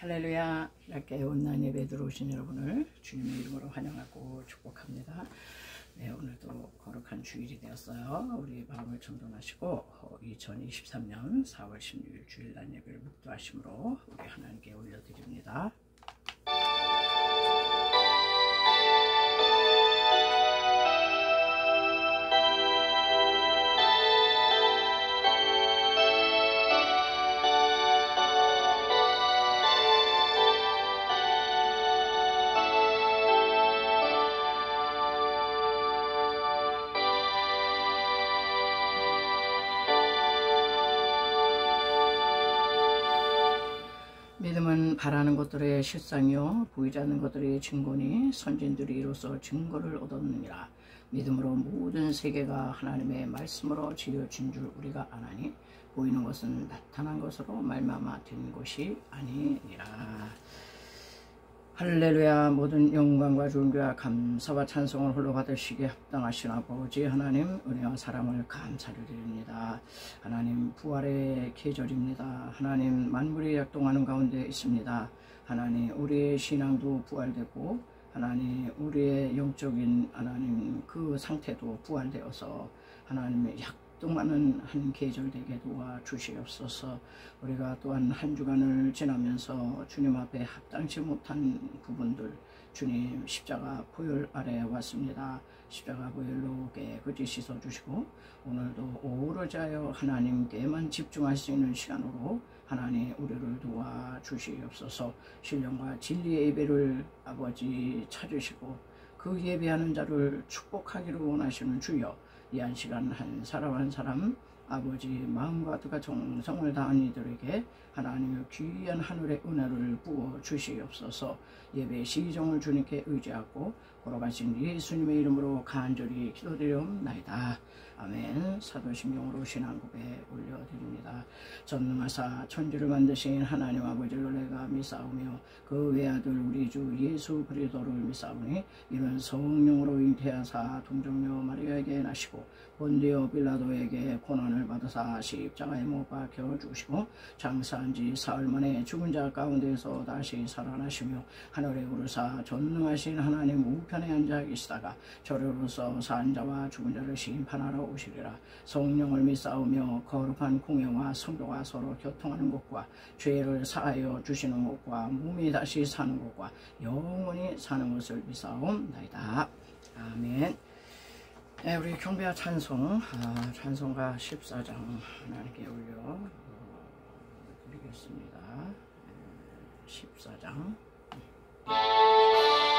할렐루야. 이렇게 온라인 예배 들어오신 여러분을 주님의 이름으로 환영하고 축복합니다. 네, 오늘도 거룩한 주일이 되었어요. 우리 마음을 정돈하시고 2023년 4월 16일 주일날 예배를 묵도하심으로 우리 하나님께 올려드립니다. 믿음은 바라는 것들의 실상이요 보이지 않는 것들의 증거니 선진들이 이로써 증거를 얻었느니라. 믿음으로 모든 세계가 하나님의 말씀으로 지어진 줄 우리가 아나니 보이는 것은 나타난 것으로 말미암아 된 것이 아니니라. 할렐루야. 모든 영광과 존귀와 감사와 찬송을 홀로 받으시기에 합당하신 아버지 하나님, 은혜와 사랑을 감사를 드립니다. 하나님, 부활의 계절입니다. 하나님, 만물이 역동하는 가운데 있습니다. 하나님, 우리의 신앙도 부활되고 하나님, 우리의 영적인 하나님 그 상태도 부활되어서 하나님의 역동하는 한 계절 되게 도와주시옵소서. 우리가 또한 한 주간을 지나면서 주님 앞에 합당치 못한 부분들, 주님 십자가 보혈 아래 왔습니다. 십자가 보혈로 깨끗이 씻어주시고 오늘도 오로지 하여 하나님께만 집중할 수 있는 시간으로 하나님 우리를 도와주시옵소서. 신령과 진리의 예배를 아버지 찾으시고 그 예배하는 자를 축복하기를 원하시는 주여, 이 한 시간 한 사람 한 사람 아버지 마음과 뜻과 정성을 다한 이들에게 하나님의 귀한 하늘의 은혜를 부어 주시옵소서. 예배 시정을 주님께 의지하고 걸어가신 예수님의 이름으로 간절히 기도드리옵나이다. 아멘. 사도신경으로 신앙고백 올려드립니다. 전능하사 천지를 만드신 하나님 아버지를 내가 믿사오며 그 외아들 우리 주 예수 그리스도를 믿사오니 이는 성령으로 잉태하사 동정녀 마리아에게 나시고 본디오 빌라도에게 고난을 받으사 십자가에 못 박혀 죽으시고 장사한 지 사흘 만에 죽은 자 가운데서 다시 살아나시며 하늘에 오르사 전능하신 하나님 우편에 앉아 계시다가 저리로서 산 자와 죽은 자를 심판하러 오시리라. 성령을 믿사오며 거룩한 공회와 성도가 서로 교통하는 것과 죄를 사하여 주시는 것과 몸이 다시 사는 것과 영원히 사는 것을 믿사옵나이다. 아멘. 네, 우리 경배와 찬송, 찬송가 14장 하나님께 올려 드리겠습니다. 14장. 찬송하네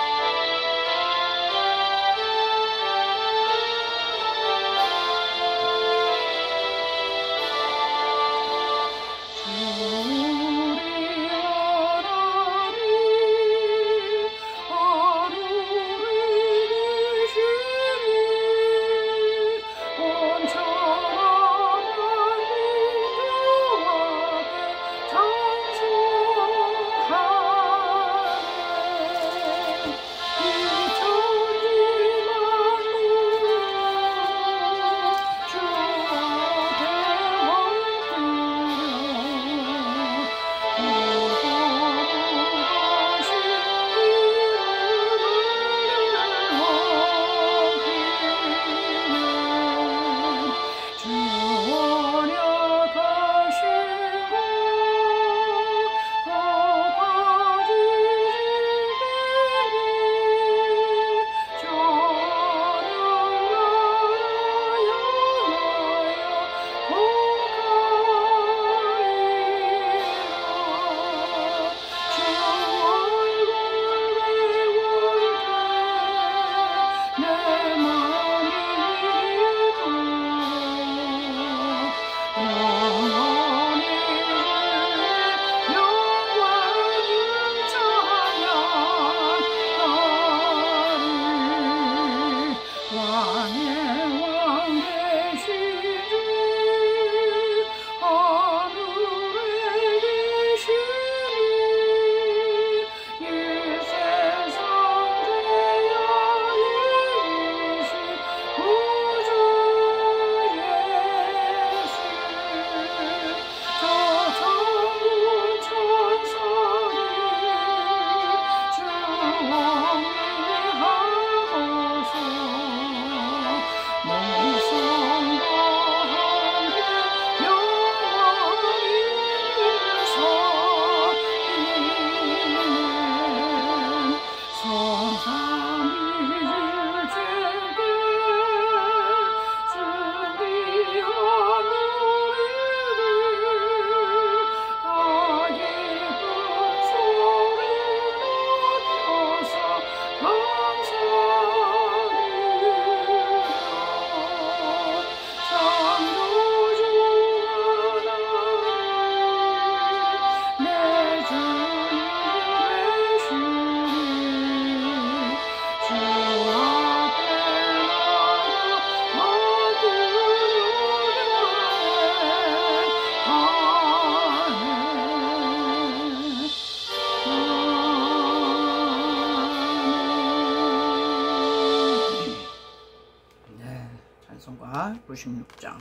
96장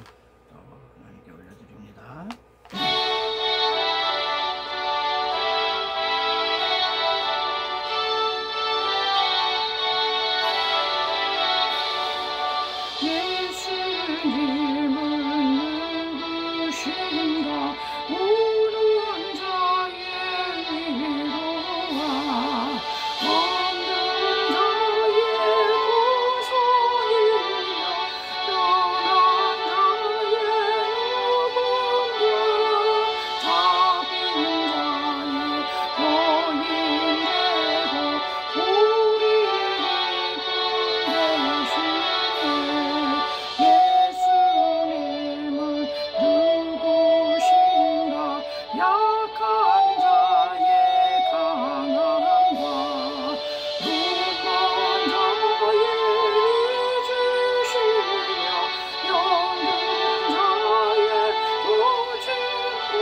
또 하나님께 올려드립니다. 예수님은 누구신가 우는 자의 위로와 없는 자의 보소이며 떠난 자의 누군가 잡힌 자의 거인되고 우리를 구원하시네. 예수님은 누구신가 약한 자의 강함과 눈먼 자의 잊으시며 영든 자의 고침과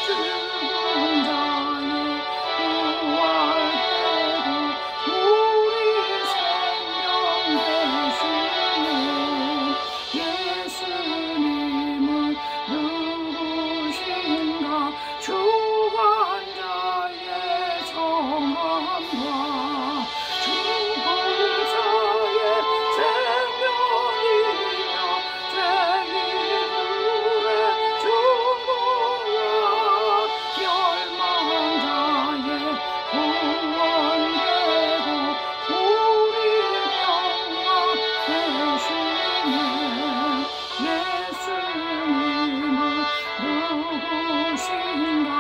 죽은 자의 부활되고 우리 생명 되시네. 예수님은 누구신가 주관 자의 성함과 죽은 자의 생명이며 죄인들의 중보와 멸망자의 구원되고 우리 평화 되시네. 예수님은 누구신가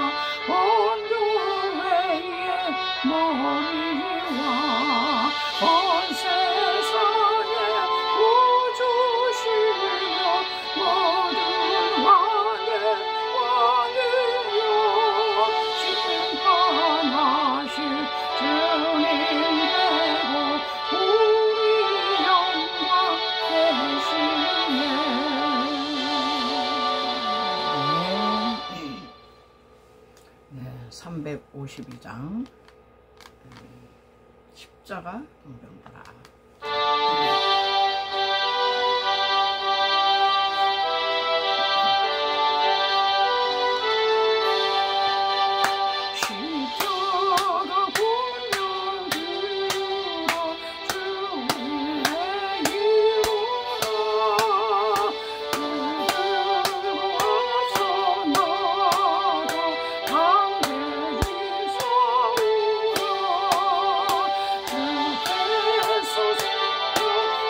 온교회의 머리와 온 세상의 구주시며 모든 왕의 왕이여 심판하실 주님 되고 우리 영광 되시네. 네, 352장 십자가 동병하라. 십자가 본령 들어 주의 이루라. 들고 앞서 나가 담대히 싸우라. 주께서 세워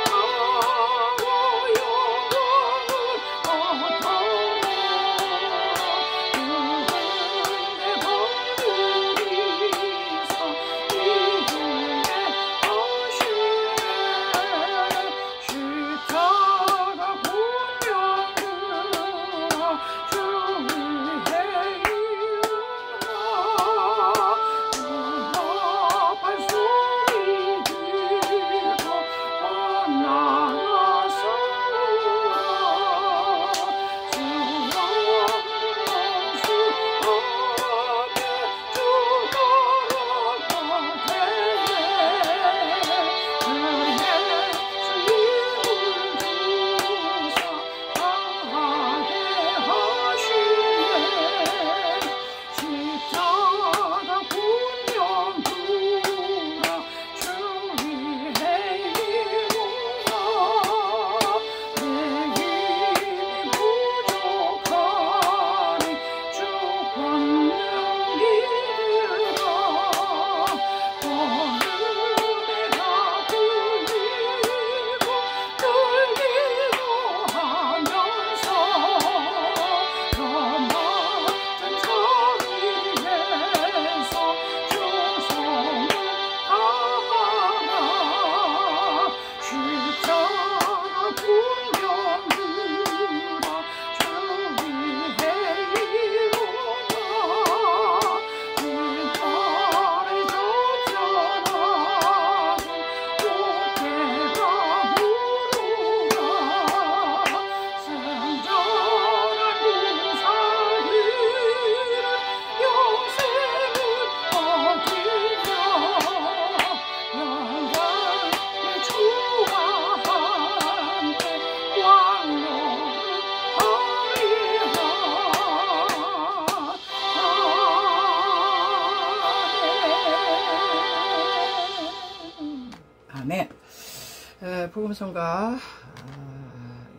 복음성가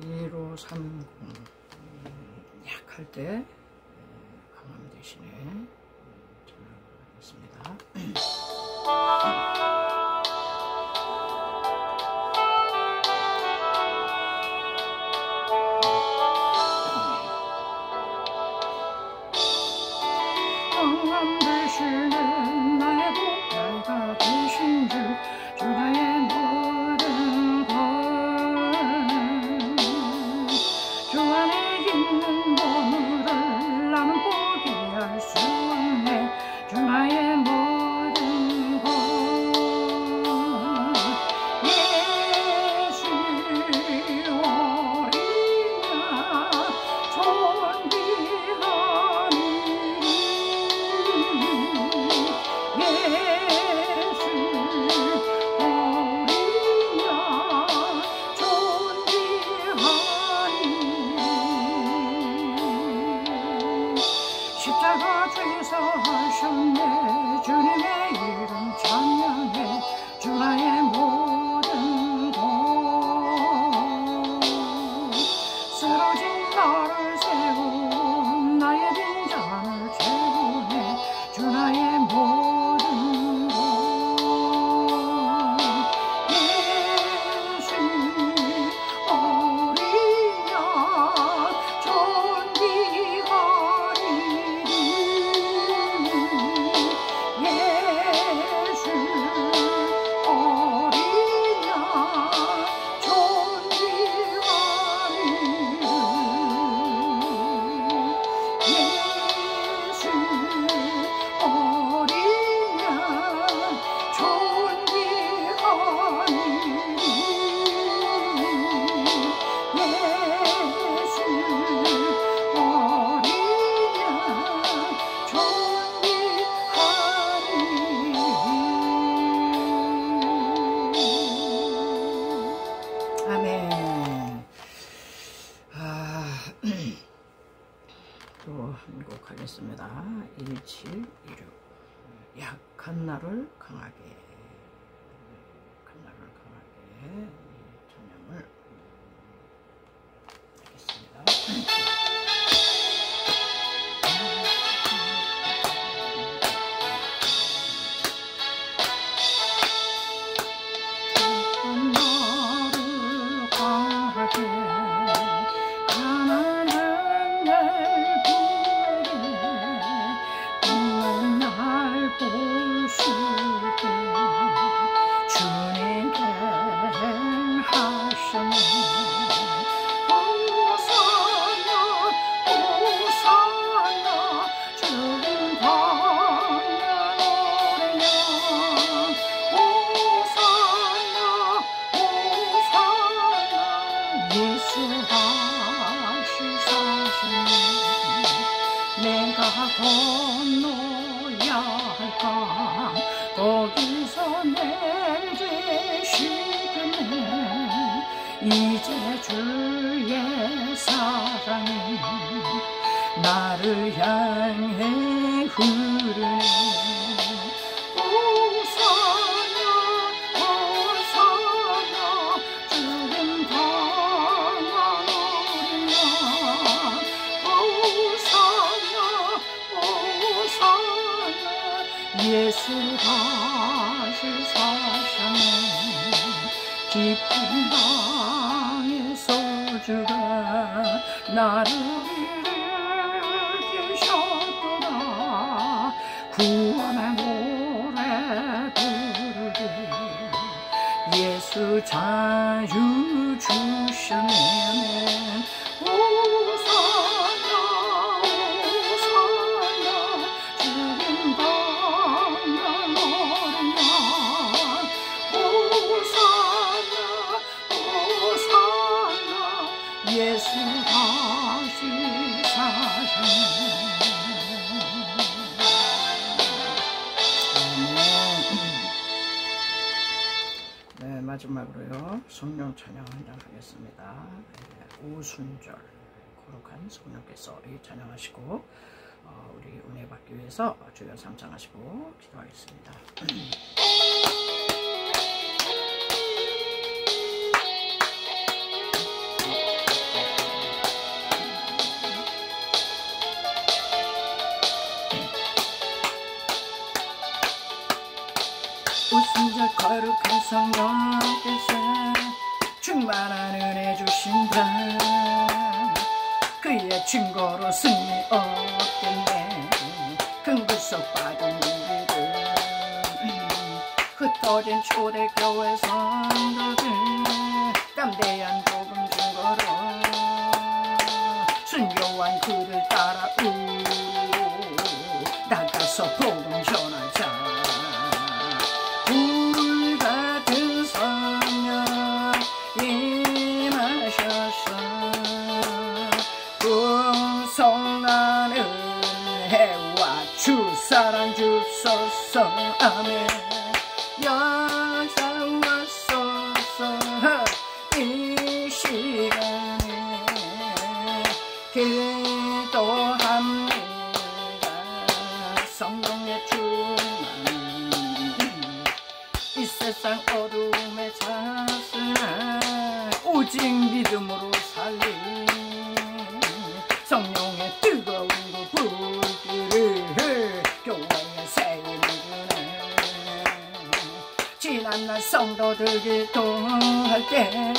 1530 약할 때 강함 대신에 전하겠습니다. 강함 대신에 나의 보배가 되신 주 나의 모든 것 주 안에 있는 보물을 나는 포기할 수 없네. 주 나의 모든 것 예수 어린 양 존귀하니 예수 어린 양 존귀하니 십자가 죄사 하셨네. 주님의 이름 찬양해. 주 나의 모든 것 쓰러진 나를 세워 나의 빈잔을 채우네. 주 나의 모든 것 예수 어린 양 존귀하니 예수 어린 양 존귀하니 예수 어린 양 존귀하니 예수 어린 양 존귀하니. 아멘. 또 한 곡 하겠습니다. 1716 약한 나를 강하게 이 찬양을 하겠습니다. 나를 강하게 가난한 날 구하게 없는 날 볼 수 있게 주님께 행하셨네. 호산나 호산나 주님 방향오래냐. 호산나 호산나 예수 다시 사시네. 내가 건너야 할까 거기서 내 죄 씻겠네. 이제 주의 사랑이 나를 향해 흐르네. 호산나 호산나 주님 방향오래냐. 호산나 호산나 예수 다시 사셨네. 깊은 방의 소주가 나를 일으키셨더라. 구원의 노래 부르게 예수 자유 주셨네. 호산나 호산나 주님 방향오래냐. 호산나 호산나 예수 다시 사셨네. 네, 마지막으로요 성령 찬양 한장 하겠습니다. 오순절 거룩한 성령께서 이 찬양하시고 우리 은혜 받기 위해서 주여 상장하시고 기도하겠습니다. 거룩한 성령께서 충만한 은혜 주신다. 그의 증거로 승리 얻겠네. 금구석 받은 우리들 흩어진 초대교회 성도들 담대한 복음 증거로 순교한 그를 따라 나가서 복음 전하자. 불같은 성령 임하셔서 풍성한 은혜와 주 사랑 주소서. 아멘. 역사하소서. 이 시간에 기도합니다. 성령의 충만 이 세상 어둠에 찼으나 오직 믿음으로 살리 성령의 뜨거운 그 불길을 교회에 세우네. 지난날 성도들 기도할 때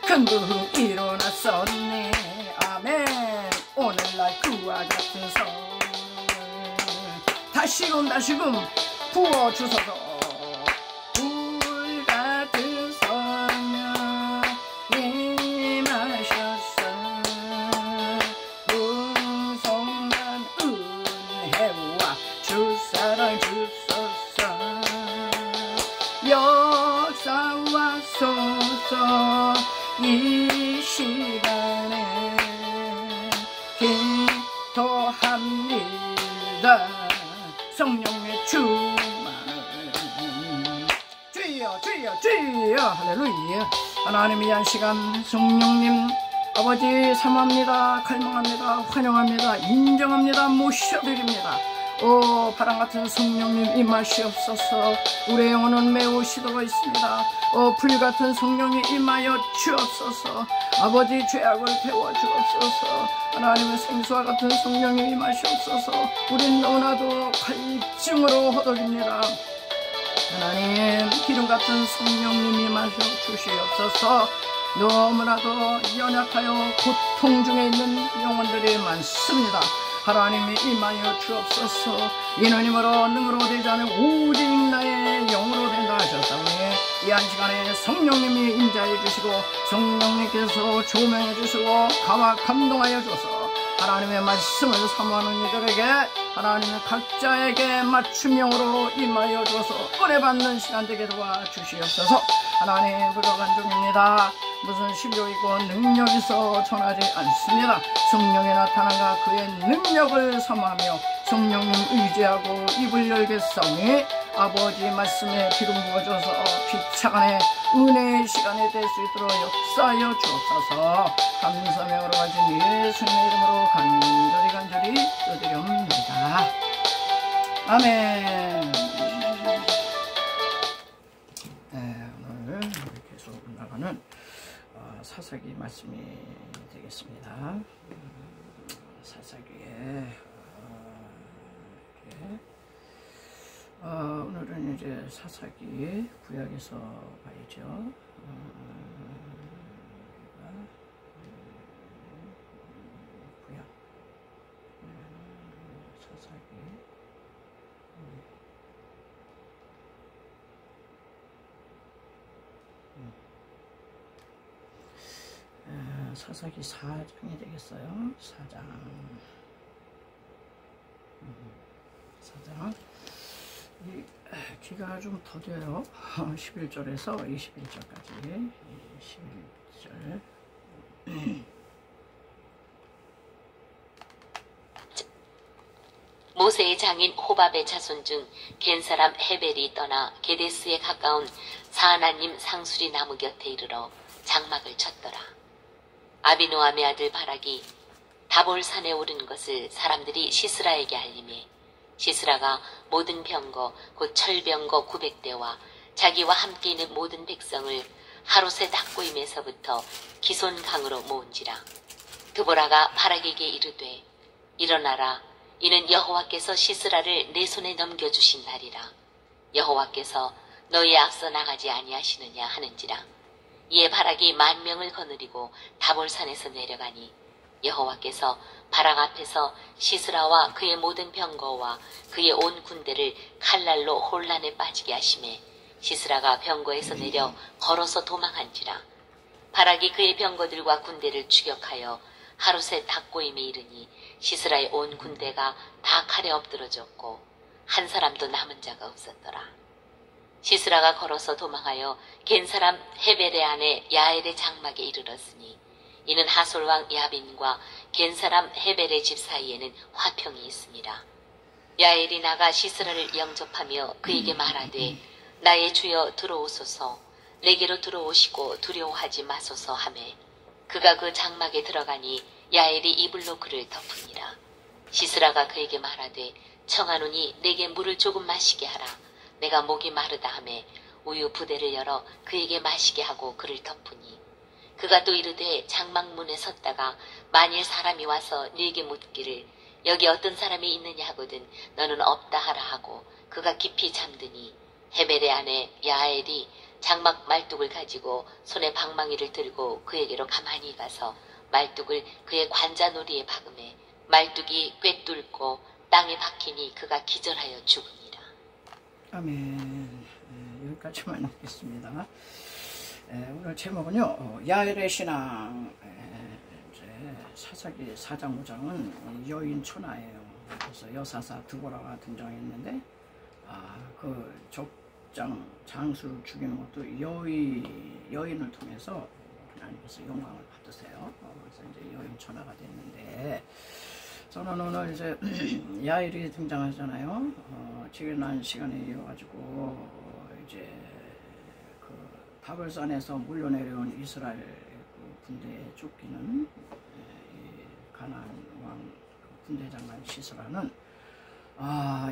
큰 부흥 일어났었네. 아멘. 오늘날 그와 같은 성 다시금 부어주소서. 불같은 성령 임하셔서 풍성한 은혜와 주사랑 주소서. 역사하소서. 이 시간에 기도합니다. 성령의 충만을 주여 주여 주여. 할렐루야. 하나님의 한 시간 성령님 아버지 사모합니다. 갈망합니다. 환영합니다. 인정합니다. 모셔드립니다. 오 바람같은 성령님 임하시옵소서. 우리의 영혼은 매우 시도가 있습니다. 불같은 성령이 임하여 주옵소서. 아버지 죄악을 태워주옵소서. 하나님의 생수와 같은 성령이 임하시옵소서. 우린 너무나도 갈증으로 허덕입니다. 하나님 기름같은 성령님 임하셔 주시옵소서. 너무나도 연약하여 고통 중에 있는 영혼들이 많습니다. 하나님이 임하여 주옵소서. 이는 힘으로 능으로 되지 않은 오직 나의 영으로 된다 하셨사오니 이 한 시간에 성령님이 임재하여 주시고 성령님께서 조명해 주시고 감화 감동하여 주소서. 하나님의 말씀을 사모하는 이들에게 하나님의 각자에게 맞춤형으로 임하여 주어서 은혜 받는 시간 되게 도와주시옵소서. 하나님 부족한 중입니다. 무슨 실력이고 능력이 있어 전하지 않습니다. 성령의 나타남과 그의 능력을 사모하며 성령님 의지하고 입을 열겠사오니 아버지 말씀에 기름 부어줘서 피차간에 은혜의 시간이 될 수 있도록 역사하여 주옵소서. 감사며 여러 가지 예수님의 이름으로 간절히 드리옵나이다. 아멘. 오늘 계속 나가는 사사기 말씀이 되겠습니다. 사사기에 오늘은 이제 사사기 구약에서 봐야죠. 구약 사사기 사사기 4장이 되겠어요. 4장 4장 기가 좀 더뎌요. 11절에서 21절까지 11절 모세의 장인 호밥의 자손 중 겐사람 헤벨이 떠나 게데스에 가까운 사하나님 상수리 나무 곁에 이르러 장막을 쳤더라. 아비노함의 아들 바락이 다볼산에 오른 것을 사람들이 시스라에게 알림해 시스라가 모든 병거 곧 철병거 900대와 자기와 함께 있는 모든 백성을 하롯의 닭고임에서부터 기손강으로 모은지라. 드보라가 바락에게 이르되 일어나라. 이는 여호와께서 시스라를 내 손에 넘겨주신 날이라. 여호와께서 너희 앞서 나가지 아니하시느냐 하는지라. 이에 바락이 10,000명을 거느리고 다볼산에서 내려가니 여호와께서 바락 앞에서 시스라와 그의 모든 병거와 그의 온 군대를 칼날로 혼란에 빠지게 하심에 시스라가 병거에서 내려 걸어서 도망한지라. 바락이 그의 병거들과 군대를 추격하여 하루셋 닭고임에 이르니 시스라의 온 군대가 다 칼에 엎드러졌고 한 사람도 남은 자가 없었더라. 시스라가 걸어서 도망하여 겐사람 헤벨의 아내 야엘의 장막에 이르렀으니 이는 하솔왕 야빈과 겐사람 헤벨의 집 사이에는 화평이 있습니다. 야엘이 나가 시스라를 영접하며 그에게 말하되 나의 주여 들어오소서, 내게로 들어오시고 두려워하지 마소서 하매 그가 그 장막에 들어가니 야엘이 이불로 그를 덮으니라. 시스라가 그에게 말하되 청하노니 내게 물을 조금 마시게 하라. 내가 목이 마르다 하매 우유 부대를 열어 그에게 마시게 하고 그를 덮으니 그가 또 이르되 장막문에 섰다가 만일 사람이 와서 네게 묻기를 여기 어떤 사람이 있느냐 하거든 너는 없다 하라 하고 그가 깊이 잠드니 헤벨의 아내 야엘이 장막 말뚝을 가지고 손에 방망이를 들고 그에게로 가만히 가서 말뚝을 그의 관자놀이에 박음에 말뚝이 꿰뚫고 땅에 박히니 그가 기절하여 죽으니라. 아멘. 여기까지만 하겠습니다. 오늘 제목은요, 야엘의 신앙. 이제 사사기 4장 5장은 여인 천하예요. 그래서 여사사 드보라가 등장했는데, 그 족장 장수를 죽이는 것도 여인을 통해서 하나님께서 영광을 받으세요. 그래서 이제 여인 천하가 됐는데, 저는 오늘 이제 야엘이 등장하잖아요. 지난 시간에 이어가지고 이제 그 다볼산에서 물러내려온 이스라엘 그 군대에 쫓기는 가나안 왕 군대장관 시스라는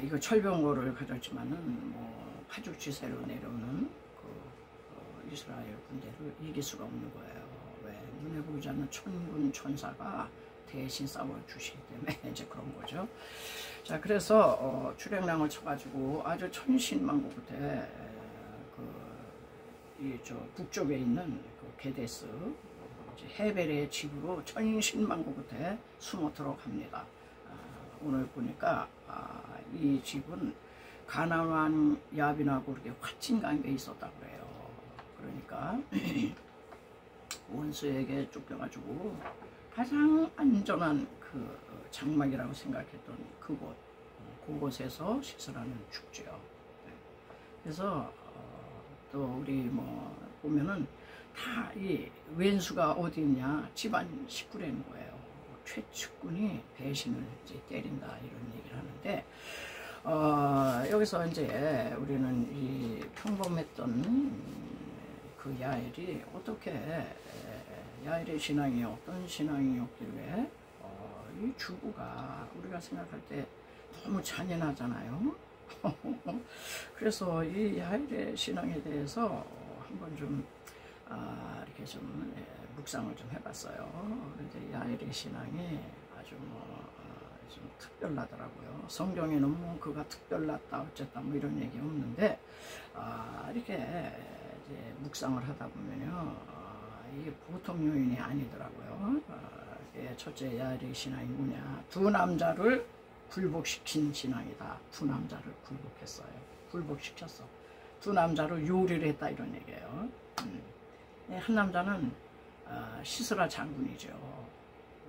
이거 철병거를 가졌지만은 뭐 파죽지세로 내려오는 그 이스라엘 군대를 이길 수가 없는 거예요. 왜? 눈에 보이지 않는 천군 천사가 대신 싸워주시기 때문에 이제 그런 거죠. 자, 그래서 주력량을 쳐가지고 아주 천신만고부터 저 북쪽에 있는 그 게데스 헤벨의 집으로 천신만고부터 숨어들어가 합니다. 오늘 보니까 이 집은 가나안 야빈하고 이렇게 화친관계에 있었다고 그래요. 그러니까 원수에게 쫓겨가지고 가장 안전한 그 장막이라고 생각했던 그곳에서 시스라는 죽죠. 그래서 또 우리 뭐 보면은 다 이 왼수가 어디 있냐, 집안 식구라는 거예요. 최측근이 배신을 이제 때린다 이런 얘기를 하는데 여기서 이제 우리는 이 평범했던 그 야엘이 어떻게 야엘의 신앙이 어떤 신앙이었길래 이 주부가 우리가 생각할 때 너무 잔인하잖아요. 그래서 이 야엘의 신앙에 대해서 한번 좀 이렇게 좀 묵상을 좀 해봤어요. 그런데 야엘의 신앙이 아주 좀 특별하더라고요. 성경에는 뭐 그가 특별났다 어쨌다 뭐 이런 얘기 없는데 이렇게 이제 묵상을 하다 보면요. 이게 보통 요인이 아니더라고요. 첫째 야엘의 신앙이 뭐냐, 두 남자를 굴복시킨 신앙이다. 두 남자를 굴복했어요. 굴복시켰어. 두 남자를 요리를 했다 이런 얘기예요. 한 남자는 시스라 장군이죠.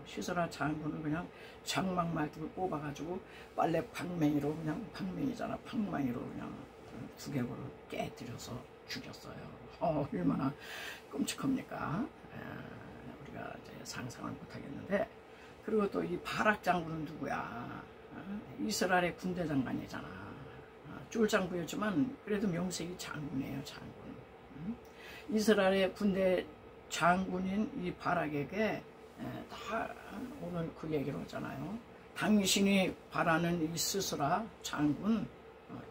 시스라 장군을 그냥 장막 말뚝을 뽑아가지고 빨래 방맹이로 그냥 방맹이잖아. 방망이로 그냥 두개골을 깨뜨려서 죽였어요. 얼마나 끔찍합니까? 우리가 이제 상상을 못하겠는데, 그리고 또 이 바락 장군은 누구야? 이스라엘의 군대 장관이잖아. 쫄장부였지만 그래도 명색이 장군이에요. 장군. 이스라엘의 군대 장군인 이 바락에게 다 오늘 그 얘기를 하잖아요. 당신이 바라는 이 스스라 장군,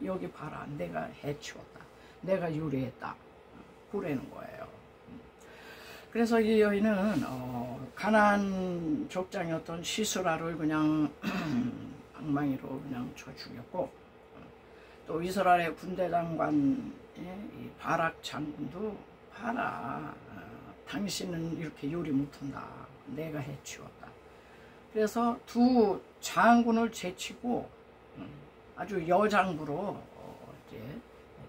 여기 봐라. 내가 해치웠다. 내가 요리했다. 그러는 거예요. 그래서 이 여인은 가나안 족장이었던 시스라를 그냥 방망이로 그냥 쳐 죽였고, 또 이스라엘의 군대 장관 이 바락 장군도 봐라, 당신은 이렇게 요리 못한다, 내가 해치웠다. 그래서 두 장군을 제치고 아주 여장부로 이제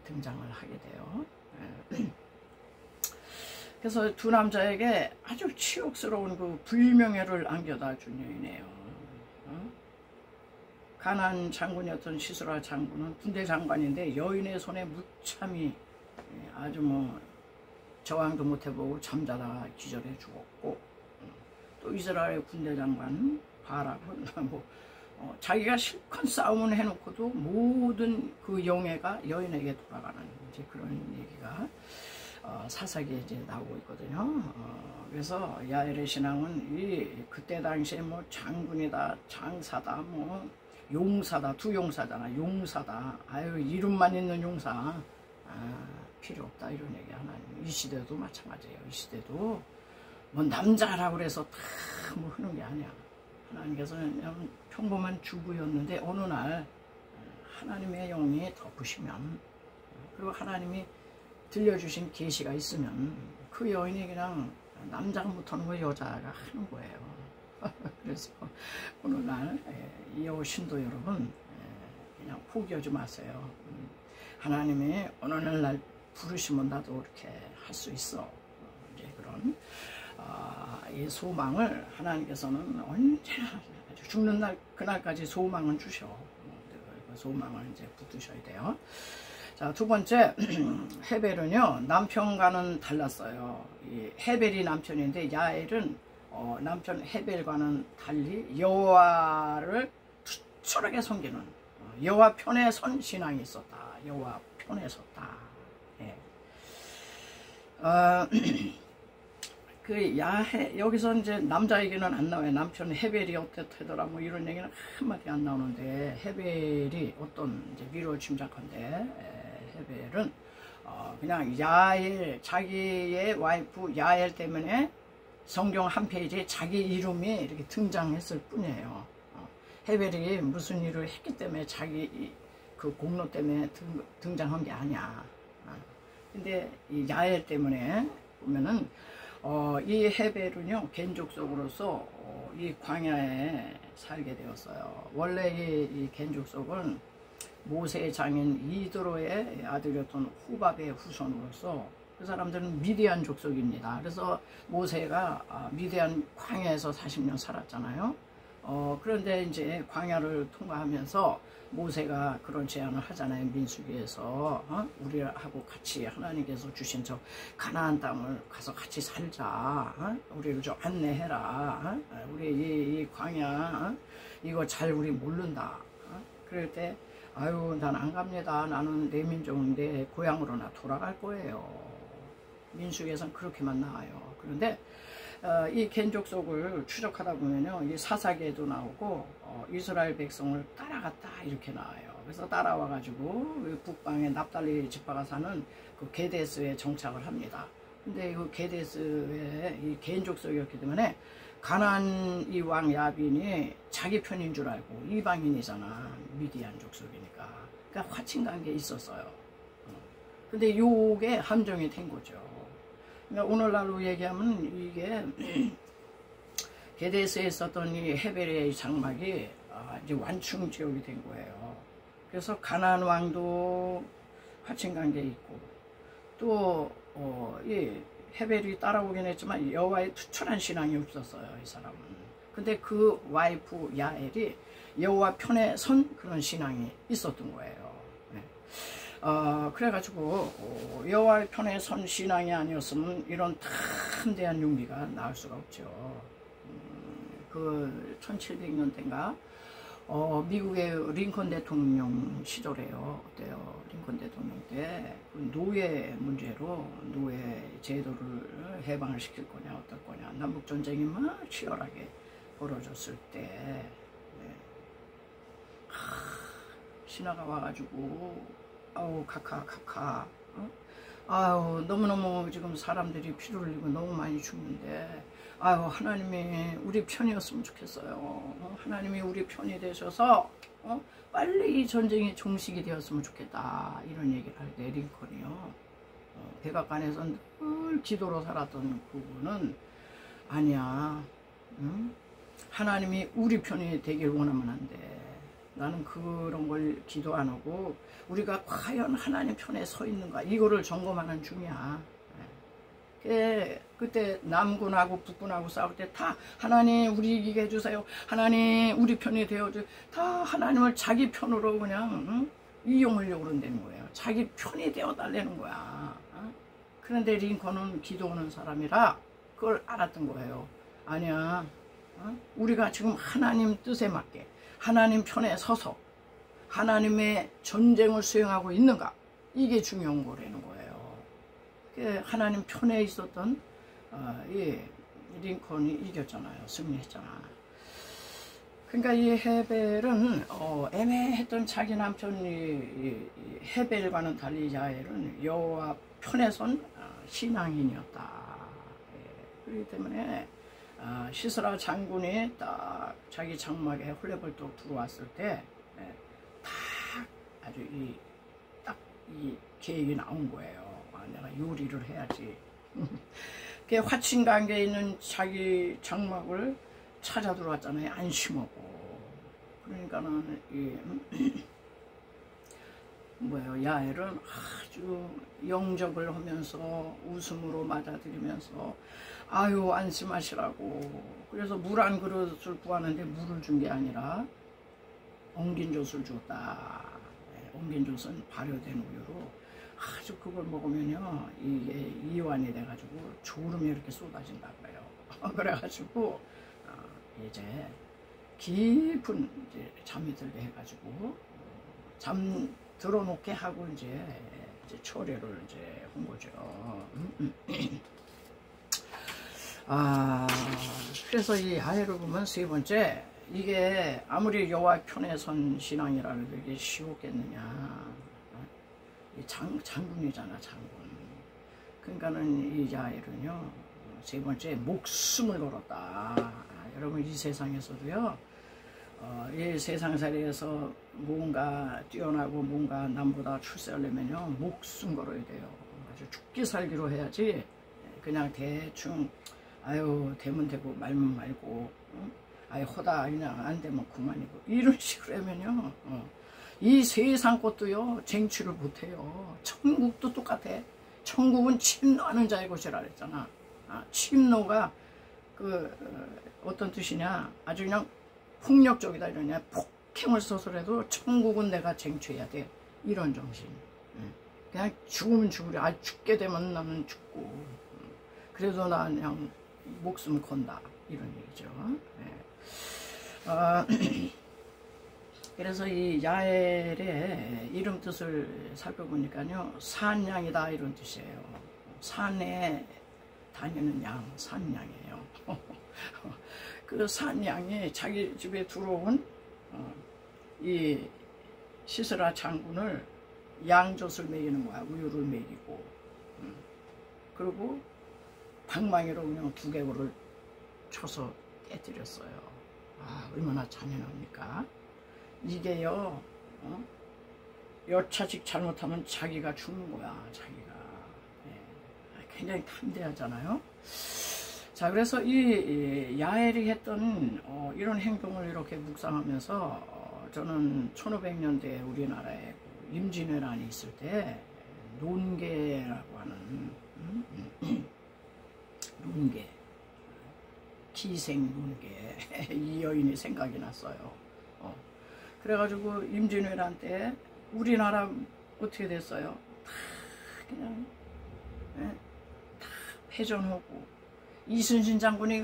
등장을 하게 돼요. 그래서 두 남자에게 아주 치욕스러운 그 불명예를 안겨다 준 여인이에요. 가난 장군이었던 시스라 장군은 군대 장관인데 여인의 손에 무참히 아주 뭐 저항도 못해보고 잠자다가 기절해 죽었고, 또 이스라엘 군대 장관 바락은 뭐 자기가 실컷 싸움을 해놓고도 모든 그 영예가 여인에게 돌아가는 이제 그런 얘기가 사사기에 이제 나오고 있거든요. 그래서 야엘의 신앙은 그때 당시에 뭐 장군이다, 장사다, 뭐 용사다, 두 용사잖아, 용사다, 아유 이름만 있는 용사, 필요 없다, 이런 얘기 하나님. 이 시대도 마찬가지예요. 이 시대도 뭐 남자라고 그래서 다 뭐 하는 게 아니야. 하나님께서는 그냥 평범한 주부였는데 어느 날 하나님의 영이 덮으시면, 그리고 하나님이 들려주신 계시가 있으면 그 여인이 그냥 남자가 못하는 거 여자가 하는 거예요. 그래서 오늘날 이 신도 여러분, 그냥 포기하지 마세요. 하나님이 어느 날 부르시면 나도 이렇게 할 수 있어. 이제 그런 이 소망을 하나님께서는 언제나 죽는 날 그날까지 소망은 주셔. 그 소망을 이제 붙드셔야 돼요. 자, 두 번째, 헤벨은요 남편과는 달랐어요. 이 헤벨이 남편인데 야엘은 남편 헤벨과는 달리 여호와를 투철하게 섬기는 여호와 편에 선 신앙이 있었다. 여호와 편에 섰다. 예. 그 여기서 이제 남자 얘기는 안 나와요. 남편 헤벨이 어땠더라 뭐 이런 얘기는 한마디 안 나오는데, 헤벨이 어떤 이제 미로 짐작한데, 헤벨은 그냥 야엘, 자기의 와이프 야엘 때문에 성경 한 페이지에 자기 이름이 이렇게 등장했을 뿐이에요. 헤벨이 무슨 일을 했기 때문에 자기 그 공로 때문에 등장한 게 아니야. 근데 이 야엘 때문에 보면은 이 헤벨은요 겐족속으로서 이 광야에 살게 되었어요. 원래 이 겐족속은 모세의 장인 이드로의 아들이었던 후밥의 후손으로서 그 사람들은 미디안 족속입니다. 그래서 모세가 미디안 광야에서 40년 살았잖아요. 그런데 이제 광야를 통과하면서 모세가 그런 제안을 하잖아요. 민수기에서 우리하고 같이 하나님께서 주신 저 가나안 땅을 가서 같이 살자. 우리를 좀 안내해라. 우리 이 광야 이거 잘 우리 모른다. 그럴 때 아유 난 안 갑니다. 나는 내 민족인데 고향으로나 돌아갈 거예요. 민수기에서는 그렇게만 나와요. 그런데 이 겐족속을 추적하다 보면요, 이 사사기에도 나오고 이스라엘 백성을 따라갔다 이렇게 나와요. 그래서 따라와 가지고 북방의 납달리 지파가 사는 그 게데스에 정착을 합니다. 근데 그 게데스의 이 겐족속이었기 때문에 가나안 이 왕 야빈이 자기 편인 줄 알고, 이방인이잖아, 미디안 족속이니까. 그러니까 화친관계 있었어요. 근데 요게 함정이 된 거죠. 그러니까 오늘날로 얘기하면 이게 게데스에 있었던 이 헤벨의 장막이 이제 완충 지역이 된 거예요. 그래서 가나안 왕도 화친관계에 있고, 또 이 헤벨이 따라오긴 했지만 여호와의 투철한 신앙이 없었어요, 이 사람은. 근데 그 와이프 야엘이 여호와 편에 선 그런 신앙이 있었던 거예요. 네. 그래가지고 여호와의 편에 선 신앙이 아니었으면 이런 탐대한 용기가 나올 수가 없죠. 그 1700년대인가 미국의 링컨 대통령 시절에요. 어때요? 링컨 대통령 때 노예 문제로 노예 제도를 해방을 시킬 거냐 어떨 거냐, 남북전쟁이 막 치열하게 벌어졌을 때 네. 신하가 와가지고 아우 카카 아유 너무너무 지금 사람들이 피를 흘리고 너무 많이 죽는데, 아유 하나님이 우리 편이었으면 좋겠어요. 하나님이 우리 편이 되셔서 빨리 이 전쟁이 종식이 되었으면 좋겠다 이런 얘기를 할 때 링컨이요. 백악관에서 늘 기도로 살았던 그분은 아니야. 응? 하나님이 우리 편이 되길 원하면 안 돼. 나는 그런 걸 기도 안 하고 우리가 과연 하나님 편에 서 있는가 이거를 점검하는 중이야. 그때 남군하고 북군하고 싸울 때 다 하나님 우리 이기게 해주세요. 하나님 우리 편이 되어줘. 다 하나님을 자기 편으로 그냥 이용하려고 그런다는 거예요. 자기 편이 되어달라는 거야. 그런데 링컨은 기도하는 사람이라 그걸 알았던 거예요. 아니야. 우리가 지금 하나님 뜻에 맞게 하나님 편에 서서 하나님의 전쟁을 수행하고 있는가 이게 중요한 거라는 거예요. 하나님 편에 있었던 링컨이 이겼잖아요. 승리했잖아. 그러니까 이 헤벨은 애매했던 자기 남편 헤벨과는 달리 야엘은 여호와 편에 선 신앙인이었다. 그렇기 때문에 시스라 장군이 딱 자기 장막에 헐레벌떡 들어왔을 때 딱 아주 딱 이 계획이 나온 거예요. 내가 요리를 해야지. 그 화친관계에 있는 자기 장막을 찾아 들어왔잖아요. 안심하고. 그러니까는 야엘은 아주 영접을 하면서 웃음으로 맞아들이면서 아유 안심하시라고. 그래서 물 한 그릇을 구하는데 물을 준 게 아니라 엉긴젓을 줬다. 엉긴젓은 발효된 우유로 아주 그걸 먹으면요 이게 이완이 돼가지고 졸음이 이렇게 쏟아진다 그래요. 그래가지고 이제 깊은 잠이 들게 해가지고 잠 들어놓게 하고 이제 초래를 이제 한 거죠. 그래서 이 야엘을 보면 세 번째 이게 아무리 여호와 편에 선 신앙이라 해도 이게 쉬웠겠느냐. 장군이잖아, 장군. 그러니까는 이 야엘은요 세 번째 목숨을 걸었다. 여러분 이 세상에서도요 이 세상살이에서 뭔가 뛰어나고 뭔가 남보다 출세하려면요 목숨 걸어야 돼요. 아주 죽기 살기로 해야지 그냥 대충 아유 되면 되고 말면 말고 아유 허다 그냥 안 되면 그만이고 이런 식으로 하면요 이 세상 것도요 쟁취를 못해요. 천국도 똑같아. 천국은 침노하는 자의 곳이라 그랬잖아. 침노가 어떤 뜻이냐 아주 그냥 폭력적이다 이러냐. 폭행을 써서라도 천국은 내가 쟁취해야 돼 이런 정신. 그냥 죽으면 죽으려. 죽게 되면 나는 죽고 그래도 나 그냥 목숨 건다 이런 얘기죠. 그래서 이 야엘의 이름 뜻을 살펴보니까요 산양이다 이런 뜻이에요. 산에 다니는 양, 산양이에요. 그 산양이 자기 집에 들어온 이 시스라 장군을 양젖을 먹이는 거야. 우유를 먹이고 그리고 방망이로 그냥 두개골을 쳐서 깨뜨렸어요. 얼마나 잔인합니까? 이게요 여차직 잘못하면 자기가 죽는 거야. 자기가 굉장히 담대하잖아요. 자 그래서 이 야엘이 했던 이런 행동을 이렇게 묵상하면서 저는 1500년대 우리나라에 임진왜란이 있을 때 논계라고 하는 논계 기생 논계 이 여인이 생각이 났어요. 그래가지고 임진왜란 때 우리나라 어떻게 됐어요? 다 그냥 다 패전하고 이순신 장군이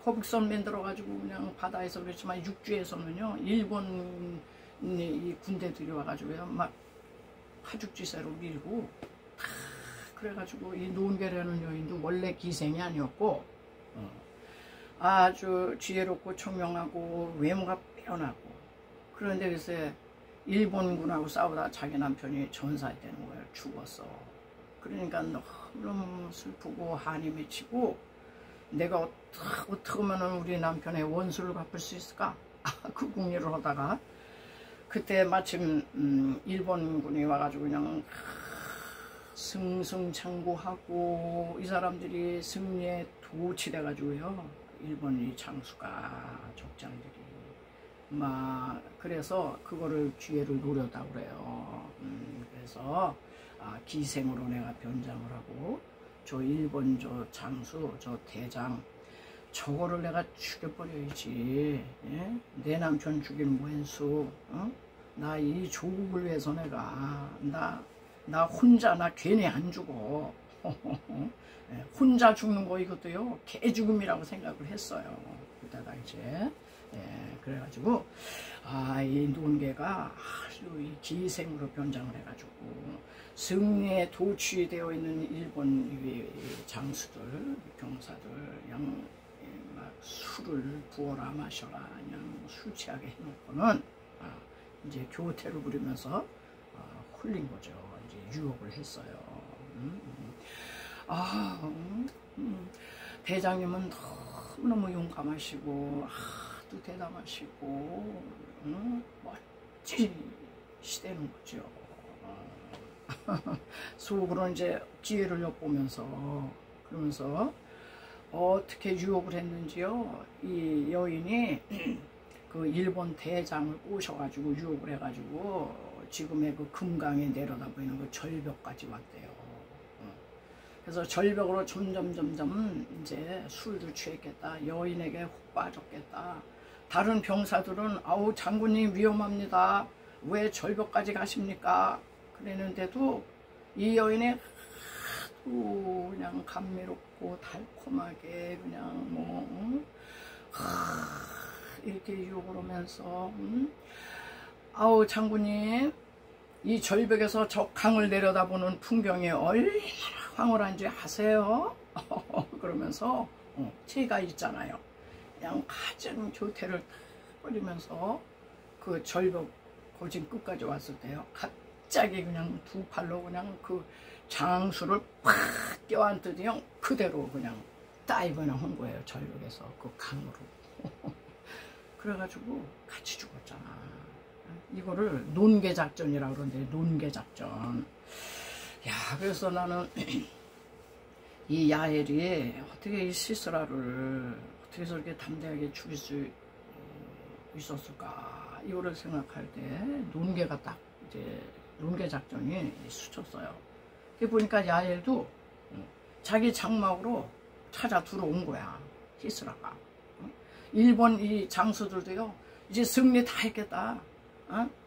허북선 만들어가지고 그냥 바다에서 그랬지만 육지에서는요 일본 이 군대들이 와가지고요 막 하죽지세로 밀고 다 그래가지고 이 논계라는 여인도 원래 기생이 아니었고 아주 지혜롭고 청명하고 외모가 빼어나고 그런데 글쎄 일본군하고 싸우다 자기 남편이 전사되는 거예요. 죽었어. 그러니까 너무 슬프고 한이 맺히고 내가 어떻게 하면 우리 남편의 원수를 갚을 수 있을까 그 국리를 하다가 그때 마침 일본군이 와가지고 그냥 승승장구하고 이 사람들이 승리에 도취돼가지고요. 일본 이 장수가 적장들이 막 그래서 그거를 기회를 노렸다고 그래요. 그래서 기생으로 내가 변장을 하고 저 일본 저 장수 저 대장 저거를 내가 죽여버려야지. 예? 내 남편 죽인 무엔수 나 이 조국을 위해서 내가 나 혼자 나 괜히 안 죽어. 예, 혼자 죽는 거 이것도요 개죽음이라고 생각을 했어요. 그러다가 이제 그래가지고 이 논개가 아주 이 기생으로 변장을 해가지고 승리에 도취되어 있는 일본 장수들 병사들 그냥 막 술을 부어라 마셔라 그냥 술 취하게 해놓고는 이제 교태를 부리면서 홀린 거죠. 이제 유혹을 했어요. 대장님은 너무너무 용감하시고 또 대담하시고 멋지시대는 거죠. 속으로 이제 기회를 엿보면서 그러면서 어떻게 유혹을 했는지요. 이 여인이 그 일본 대장을 꼬셔가지고 유혹을 해가지고 지금의 그 금강에 내려다 보이는 그 절벽까지 왔대요. 그래서 절벽으로 점점 이제 술도 취했겠다. 여인에게 훅 빠졌겠다. 다른 병사들은 아우 장군님 위험합니다. 왜 절벽까지 가십니까? 그랬는데도 이 여인이 하도 그냥 감미롭고 달콤하게 그냥 이렇게 유혹을 하면서 아우 장군님 이 절벽에서 저 강을 내려다보는 풍경이 얼마나 황홀한지 아세요? 그러면서 제가 있잖아요. 그냥 가진 교태를 버리면서 그 절벽 고진 끝까지 왔을 때요. 갑자기 그냥 두 팔로 그냥 그 장수를 팍 껴안더니요. 그대로 그냥 다이브나 한 거예요. 절벽에서 그 강으로. 그래가지고 같이 죽었잖아. 이거를 논개작전이라고 그러는데 논개작전. 야, 그래서 나는 이 야엘이 어떻게 이 시스라를 어떻게 저렇게 담대하게 죽일 수 있었을까? 이거를 생각할 때 논개가 딱 이제 논개작전이 스쳤어요. 보니까 야엘도 자기 장막으로 찾아 들어온 거야. 시스라가. 일본 이 장수들도요. 이제 승리 다 했겠다.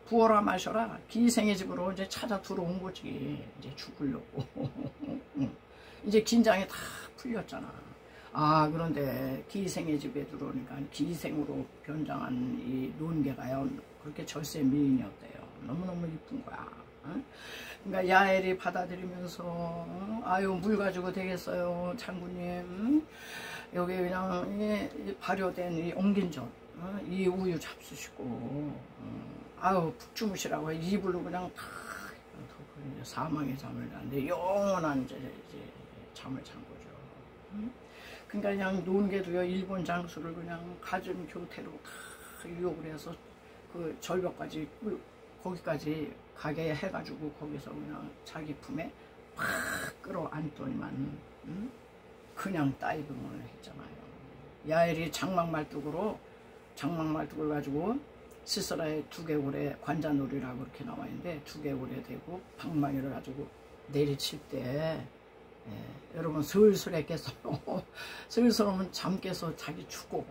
부어라 마셔라. 기생의 집으로 이제 찾아 들어온 거지. 이제 죽으려고. 이제 긴장이 다 풀렸잖아. 그런데 기생의 집에 들어오니까 기생으로 변장한 이 논개가요. 그렇게 절세 미인이었대요. 너무너무 이쁜 거야. 그러니까 야엘이 받아들이면서 아유 물 가지고 되겠어요 장군님. 여기 그냥 발효된 이 엉긴젓 이 우유 잡수시고 아유 푹 주무시라고 이불로 그냥 다 사망의 잠을 자는데 영원한 이제 잠을 잔 거죠. 그러니까 그냥 논개도요 일본 장수를 그냥 가진 교태로 다 유혹을 해서 그 절벽까지 거기까지 가게 해가지고 거기서 그냥 자기 품에 팍 끌어안더니만 그냥 다이빙을 했잖아요. 야엘이 장막말뚝을 가지고 시스라의 두개골에 관자놀이라고 그렇게 나와 있는데 두개골에 대고 방망이를 가지고 내리칠 때 여러분 슬슬 깼어요. 슬슬 오면 잠 깨서 자기 죽고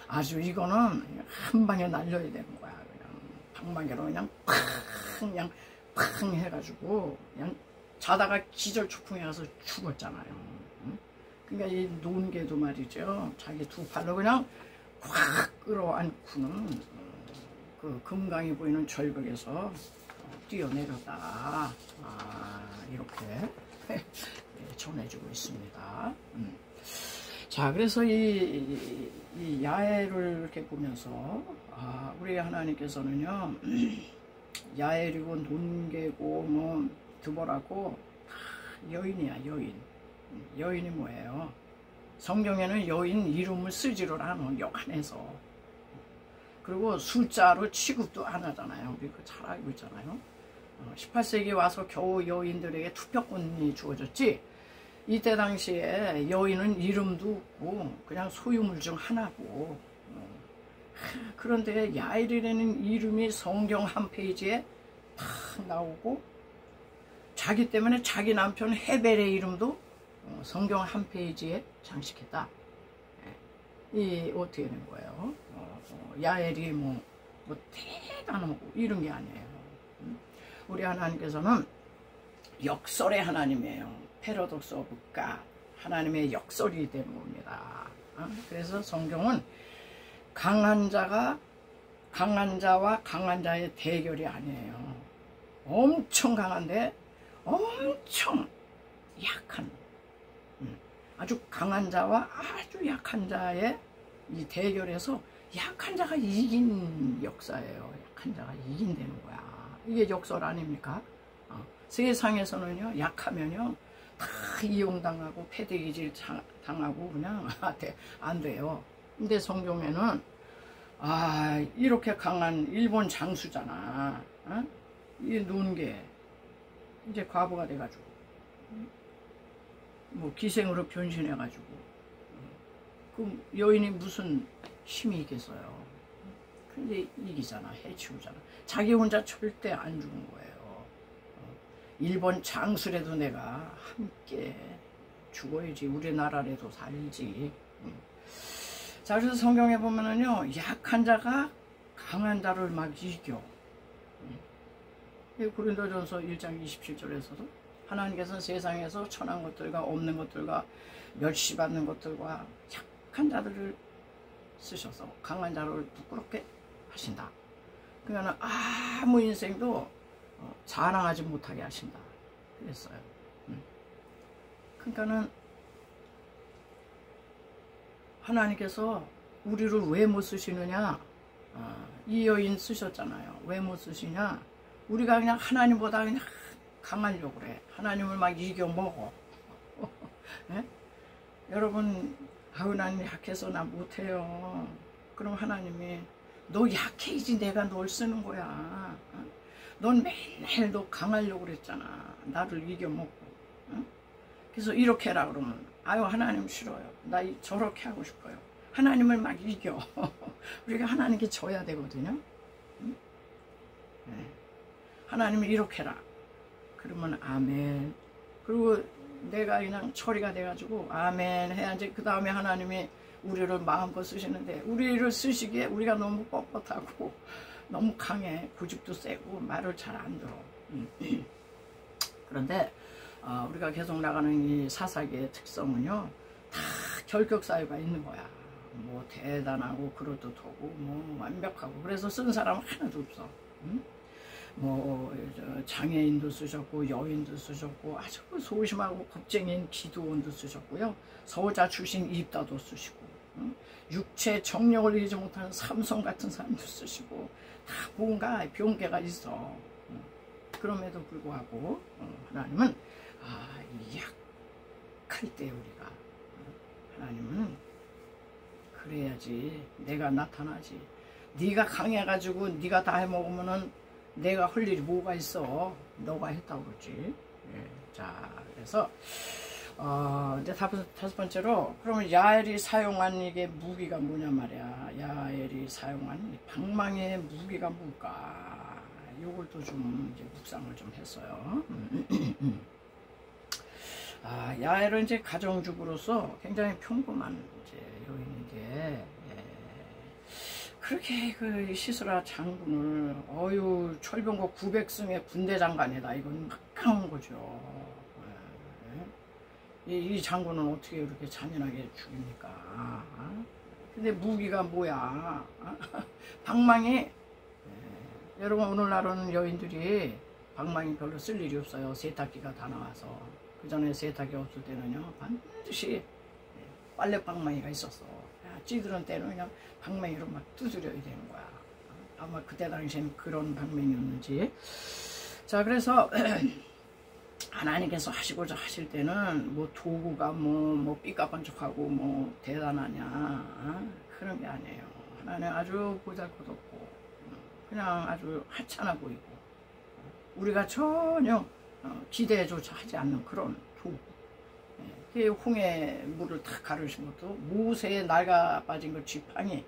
아주 이거는 한 방에 날려야 되는 거야. 그냥 방망이로 그냥 팡 해가지고 그냥 자다가 기절초풍에 가서 죽었잖아요. 그러니까 이 논개도 말이죠. 자기 두 팔로 그냥 콱 끌어안고는 그 금강이 보이는 절벽에서 뛰어내렸다. 이렇게 전해주고 있습니다. 자, 그래서 이 야엘을 이렇게 보면서 우리 하나님께서는요 야엘이고 논개고 뭐 드보라고 여인이야. 여인이 뭐예요? 성경에는 여인 이름을 쓰지를 않아. 역한해서 그리고 숫자로 취급도 안 하잖아요. 우리 잘 알고 있잖아요. 18세기 와서 겨우 여인들에게 투표권이 주어졌지, 이때 당시에 여인은 이름도 없고 그냥 소유물 중 하나고, 그런데 야엘이라는 이름이 성경 한 페이지에 탁 나오고, 자기 때문에 자기 남편 헤벨의 이름도 성경 한 페이지에 장식했다. 이 어떻게 된 거예요? 야엘이 뭐 대단하고 이런 게 아니에요. 우리 하나님께서는 역설의 하나님이에요. 패러독스 오브 갓, 하나님의 역설이 된 겁니다. 그래서 성경은 강한 자와 강한 자의 대결이 아니에요. 엄청 강한데 엄청 약한, 아주 강한 자와 아주 약한 자의 이 대결에서 약한 자가 이긴 역사예요. 약한 자가 이긴다는 거야. 이게 역설 아닙니까? 세상에서는요, 약하면요 다 이용당하고 패대기질 당하고 그냥 안 돼요. 근데 성경에는 이렇게 강한 일본 장수잖아. 이 논게 이제 과부가 돼가지고 뭐 기생으로 변신해가지고, 그 여인이 무슨 힘이 있겠어요. 근데 이기잖아, 해치우잖아. 자기 혼자 절대 안 죽은 거예요. 일본 장수라도 내가 함께 죽어야지, 우리나라라도 살지. 자, 그래서 성경에 보면은요, 약한 자가 강한 자를 막 이겨. 고린도전서 1장 27절에서도 하나님께서는 세상에서 천한 것들과 없는 것들과 멸시받는 것들과 약한 자들을 쓰셔서 강한 자를 부끄럽게 하신다. 그러니까 아무 인생도 자랑하지 못하게 하신다 그랬어요. 그러니까는 하나님께서 우리를 왜 못 쓰시느냐, 이 여인 쓰셨잖아요. 왜 못 쓰시냐, 우리가 그냥 하나님보다 그냥 강하려고 그래. 하나님을 막 이겨먹어. 네? 여러분, 나는 약해서 나 못해요. 그럼 하나님이 너 약해야지 내가 널 쓰는 거야. 넌 맨날 너 강하려고 그랬잖아. 나를 이겨먹고. 그래서 이렇게 해라 그러면 하나님 싫어요. 나 저렇게 하고 싶어요. 하나님을 막 이겨. 우리가 하나님께 져야 되거든요. 네. 하나님을 이렇게 해라. 그러면 아멘. 그리고 내가 그냥 처리가 돼가지고 아멘 해야지. 그 다음에 하나님이 우리를 마음껏 쓰시는데, 우리를 쓰시기에 우리가 너무 뻣뻣하고 너무 강해. 고집도 세고 말을 잘 안 들어. 그런데 우리가 계속 나가는 이 사사기의 특성은요, 다 결격 사유가 있는 거야. 뭐 대단하고 그럴듯하고 뭐 완벽하고, 그래서 쓴 사람은 하나도 없어. 뭐 장애인도 쓰셨고 여인도 쓰셨고 아주 소심하고 겁쟁이인 기도원도 쓰셨고요, 서자 출신 입다도 쓰시고, 육체 정력을 이기지 못하는 삼성 같은 사람도 쓰시고, 다 뭔가 병계가 있어. 그럼에도 불구하고 하나님은 약할 때 우리가, 하나님은 그래야지 내가 나타나지. 네가 강해가지고 네가 다 해먹으면은 내가 할 일이 뭐가 있어. 너가 했다고 그러지. 예. 자, 그래서 이제 다섯 번째로, 그러면 야엘이 사용한 이게 무기가 뭐냐 말이야. 야엘이 사용한 방망이의 무기가 뭘까? 요걸 또 좀 이제 묵상을 좀 했어요. 야엘은 이제 가정주부로서 굉장히 평범한 이제 여인인데, 그렇게 그 시스라 장군을 철병거 900승의 군대 장관이다. 이건 막강한 거죠. 이 장군은 어떻게 이렇게 잔인하게 죽입니까? 근데 무기가 뭐야? 방망이. 여러분, 오늘날은 여인들이 방망이 별로 쓸 일이 없어요. 세탁기가 다 나와서. 그 전에 세탁기 없을 때는요, 반드시 빨래 방망이가 있었어. 찌들은 때는 그냥 방망이로 막 두드려야 되는 거야. 아마 그때 당시에는 그런 방망이였는지. 자, 그래서 하나님께서 하시고자 하실 때는 뭐 도구가 뭐 삐까번쩍하고 뭐 대단하냐, 그런 게 아니에요. 하나님 아주 보잘것없고 그냥 아주 하찮아 보이고 우리가 전혀 기대조차 하지 않는 그런 두 그 홍해 물을 탁 가르신 것도 모세의 낡아 빠진 그 지팡이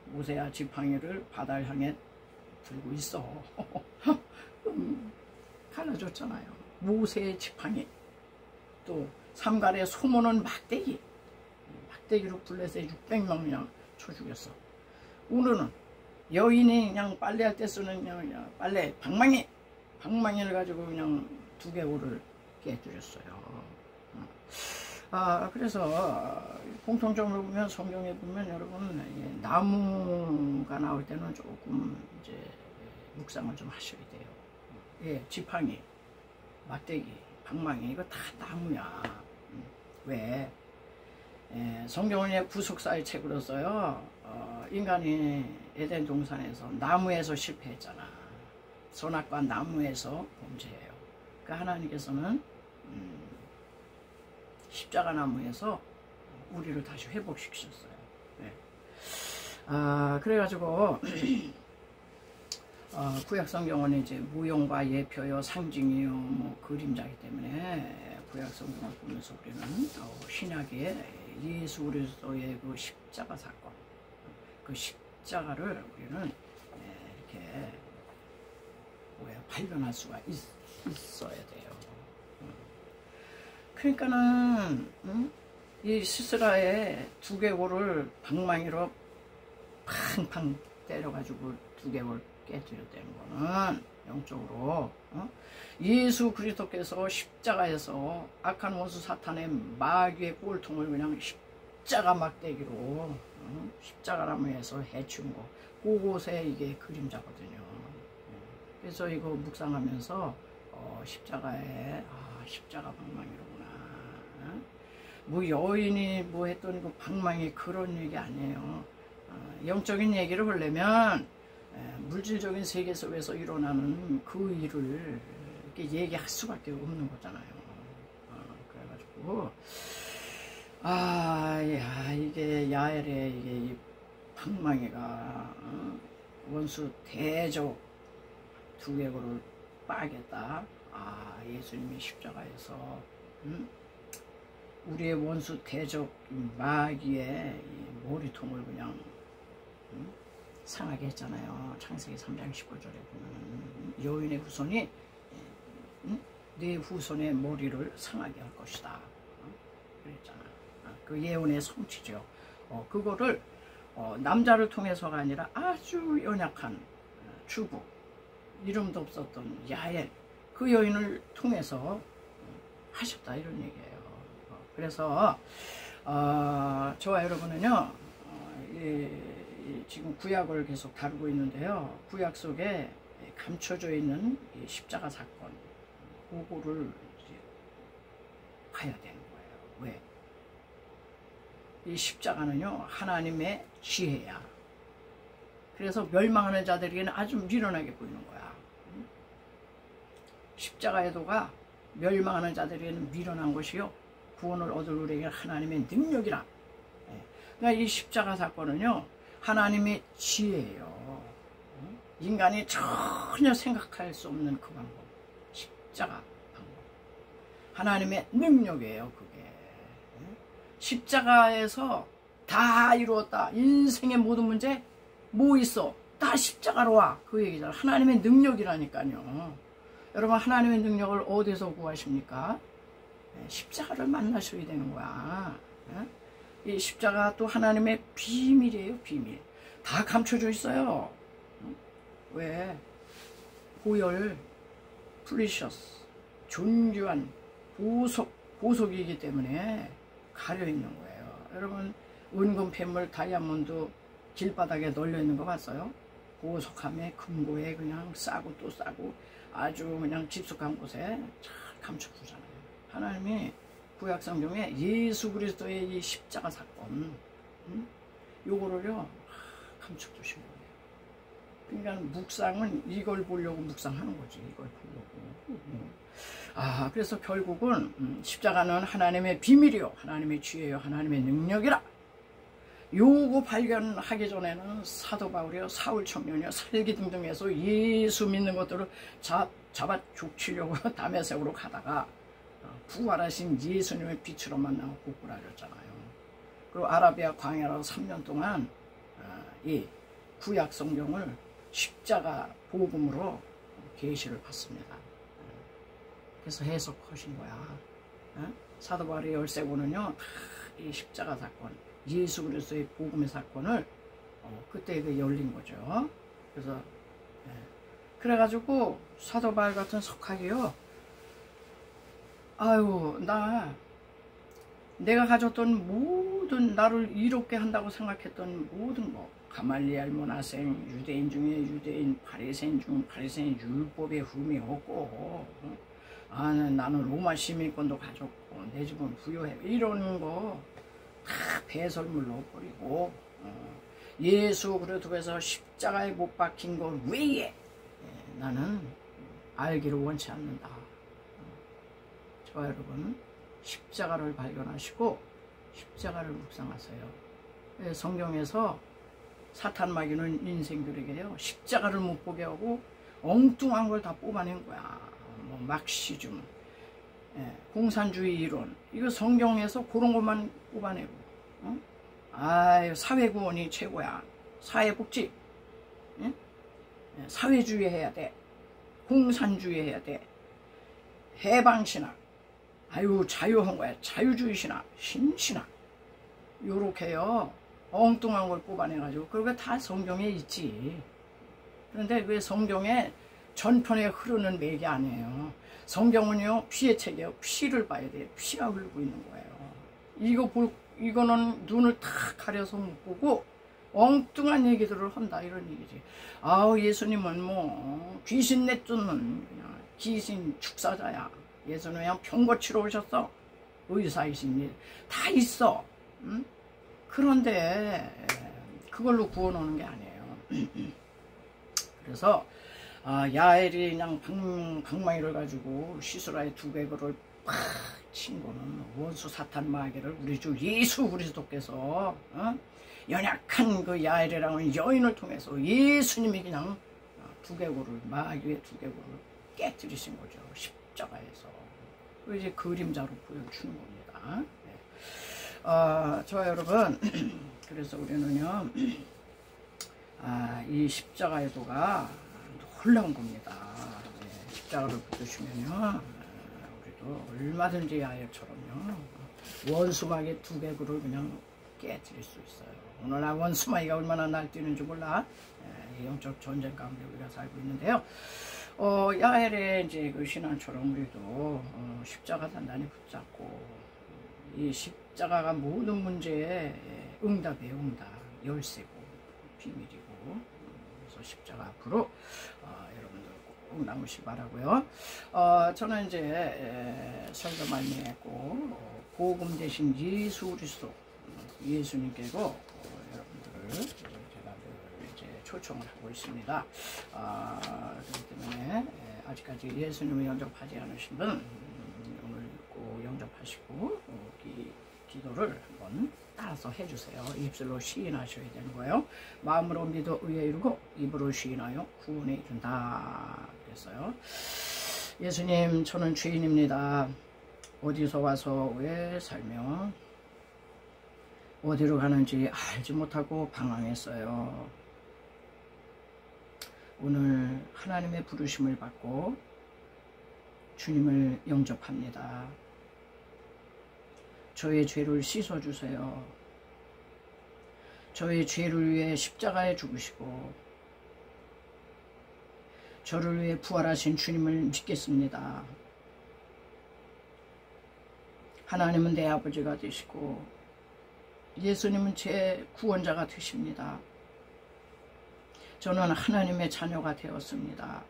모세야 지팡이를 바다를 향해 들고 있어. 갈라줬잖아요. 모세의 지팡이 또 삼갈의 소모는 막대기로 불러서 600명이나 쳐 죽였어. 오늘은 여인이 그냥 빨래할 때 쓰는 그냥 빨래 방망이를 가지고 그냥 두개골을 깨뜨렸어요. 그래서 공통점으로 보면 성경에 보면 여러분 나무가 나올 때는 조금 이제 묵상을 좀 하셔야 돼요. 예, 지팡이, 막대기, 방망이 이거 다 나무야. 왜? 성경은 구속사의 책으로 써요. 인간이 에덴 동산에서 나무에서 실패했잖아. 선악과 나무에서 범죄해요. 그러니까 하나님께서는 십자가 나무에서 우리를 다시 회복시키셨어요. 네. 그래가지고 구약 성경은 이제 무용과 예표요, 상징이요, 뭐 그림자이기 때문에 구약 성경을 보면서 우리는 신약의 예수 그리스도의 그 십자가 사건, 그 십자가를 우리는 이렇게 발견할 수가 있어야 돼요. 그러니까는 이 시스라의 두개골을 방망이로 팡팡 때려가지고 두개골 깨뜨렸다는 거는 영적으로 예수 그리스도께서 십자가에서 악한 원수 사탄의 마귀의 꼴통을 그냥 십자가 막대기로 십자가나무에서 해치운 거 그곳에 이게 그림자거든요. 그래서 이거 묵상하면서 십자가에 십자가 방망이로구나. 뭐 여인이 뭐 했더니 그 방망이 그런 얘기 아니에요. 영적인 얘기를 하려면 물질적인 세계 속에서 일어나는 그 일을 이렇게 얘기할 수밖에 없는 거잖아요. 그래가지고 이게 야엘의 이게 방망이가 원수 대적 두개골을 빠겠다. 예수님이 십자가에서 우리의 원수 대적 마귀의 머리통을 그냥 상하게 했잖아요. 창세기 3장 19절에 보면 여인의 후손이 네 후손의 머리를 상하게 할 것이다. 그랬잖아. 그 예언의 성취죠. 그거를 남자를 통해서가 아니라 아주 연약한 주부, 이름도 없었던 야엘, 그 여인을 통해서 하셨다 이런 얘기예요. 그래서 저와 여러분은요 지금 구약을 계속 다루고 있는데요. 구약 속에 감춰져 있는 이 십자가 사건 그거를 봐야 되는 거예요. 왜? 이 십자가는요 하나님의 지혜야. 그래서 멸망하는 자들에게는 아주 미련하게 보이는 거야. 십자가의 도가 멸망하는 자들에게는 미련한 것이요 구원을 얻을 우리에게 하나님의 능력이라. 그러니까 이 십자가 사건은요 하나님의 지혜예요. 인간이 전혀 생각할 수 없는 그 방법, 십자가 방법, 하나님의 능력이에요. 그게 십자가에서 다 이루었다. 인생의 모든 문제 뭐 있어? 다 십자가로 와. 그 얘기잖아. 하나님의 능력이라니까요. 여러분 하나님의 능력을 어디서 구하십니까? 십자가를 만나셔야 되는 거야. 이 십자가 또 하나님의 비밀이에요. 비밀. 다 감춰져 있어요. 왜? 보혈, 프리셔스, 존귀한 보석이기 때문에 가려있는 거예요. 여러분 은금, 폐물, 다이아몬드 길바닥에 널려있는 거 봤어요? 보석함에 금고에 그냥 싸고 또 싸고 아주 그냥 깊숙한 곳에 잘 감춰두잖아요. 하나님이 구약 성경에 예수 그리스도의 이 십자가 사건 요거를요 감춰두신 거예요. 그러니까 묵상은 이걸 보려고 묵상하는 거지. 이걸 보려고. 그래서 결국은 십자가는 하나님의 비밀이요 하나님의 지혜요 하나님의 능력이라. 요거 발견하기 전에는 사도 바울이요, 사울 청년이요, 살기등등해서 예수 믿는 것들을 잡아 족치려고 다메섹으로 가다가 부활하신 예수님의 빛으로 만나고 구꾸라졌잖아요. 그리고 아라비아 광야로 3년 동안 이 구약 성경을 십자가 복음으로 계시를 받습니다. 그래서 해석하신 거야. 사도 바울의 열세고는요, 이 십자가 사건, 예수 그리스도의 복음의 사건을 그때 열린 거죠. 그래서 그래가지고 사도 바울 같은 석학이요, 아유, 내가 가졌던 모든, 나를 이롭게 한다고 생각했던 모든 거, 가말리엘 문화생, 유대인 중에 유대인, 바리새인 중 바리새인, 율법에 흠이 없고, 나는 로마 시민권도 가졌고 내 집은 부유해, 이런 거 다 배설물로 버리고 예수 그리스도에서 십자가에 못 박힌 것 외에 나는 알기를 원치 않는다. 저와 여러분, 십자가를 발견하시고 십자가를 묵상하세요. 성경에서 사탄 마귀는 인생들에게요, 십자가를 못 보게 하고 엉뚱한 걸 다 뽑아낸 거야. 뭐 막시즘, 공산주의 이론, 이거 성경에서 그런 것만 뽑아내고, 아유, 사회구원이 최고야, 사회복지, 사회주의 해야 돼, 공산주의 해야 돼, 해방신학, 아유 자유한 거야, 자유주의 신학, 신신학, 요렇게요 엉뚱한 걸 뽑아내가지고, 그게 다 성경에 있지. 그런데 왜 성경에 전편에 흐르는 맥이 아니에요. 성경은요, 피의 책이에요. 피를 봐야 돼요. 피가 흘리고 있는 거예요. 이거는 눈을 탁 가려서 못 보고 엉뚱한 얘기들을 한다, 이런 얘기지. 아우, 예수님은 뭐 귀신 내쫓는 그냥 귀신 축사자야. 예수는 그냥 병 고치러 오셨어. 의사이신 일 다 있어. 응? 그런데 그걸로 구원하는 게 아니에요. 그래서 야엘이 그냥 방망이를 가지고 시스라의 두개골을 팍 친 거는 원수 사탄 마귀를 우리 주 예수 그리스도께서 연약한 그 야엘이라는 여인을 통해서 예수님이 그냥 두개골을, 마귀의 두개골을 깨뜨리신 거죠. 십자가에서. 이제 그림자로 보여주는 겁니다. 저와 여러분, 그래서 우리는요, 이 십자가의 도가 놀라운 겁니다. 십자가를 붙으시면요, 우리도 얼마든지 야엘처럼요, 원수마귀의 두개골을 그냥 깨뜨릴 수 있어요. 오늘날 원수마귀가 얼마나 날뛰는지 몰라. 영적 전쟁 가운데 우리가 살고 있는데요. 야엘의 이제 그 신앙처럼 우리도 십자가 단단히 붙잡고, 이 십자가가 모든 문제의 응답이에요. 응답, 열쇠고 비밀이고. 그래서 십자가 앞으로 여러분들 꼭 나오시기 바라고요. 저는 이제 설교 말미했고, 복음 대신 예수 그리스도, 예수님께로 여러분들을 제가 이제 초청을 하고 있습니다. 그렇기 때문에 아직까지 예수님을 영접하지 않으신 분, 오늘 꼭 영접하시고 기도를 한번 따라서 해주세요. 입술로 시인하셔야 되는 거예요. 마음으로 믿어 의에 이르고 입으로 시인하여 구원에 이른다. 그랬어요. 예수님, 저는 죄인입니다. 어디서 와서 왜 살며 어디로 가는지 알지 못하고 방황했어요. 오늘 하나님의 부르심을 받고 주님을 영접합니다. 저의 죄를 씻어주세요. 저의 죄를 위해 십자가에 죽으시고 저를 위해 부활하신 주님을 믿겠습니다. 하나님은 내 아버지가 되시고 예수님은 제 구원자가 되십니다. 저는 하나님의 자녀가 되었습니다.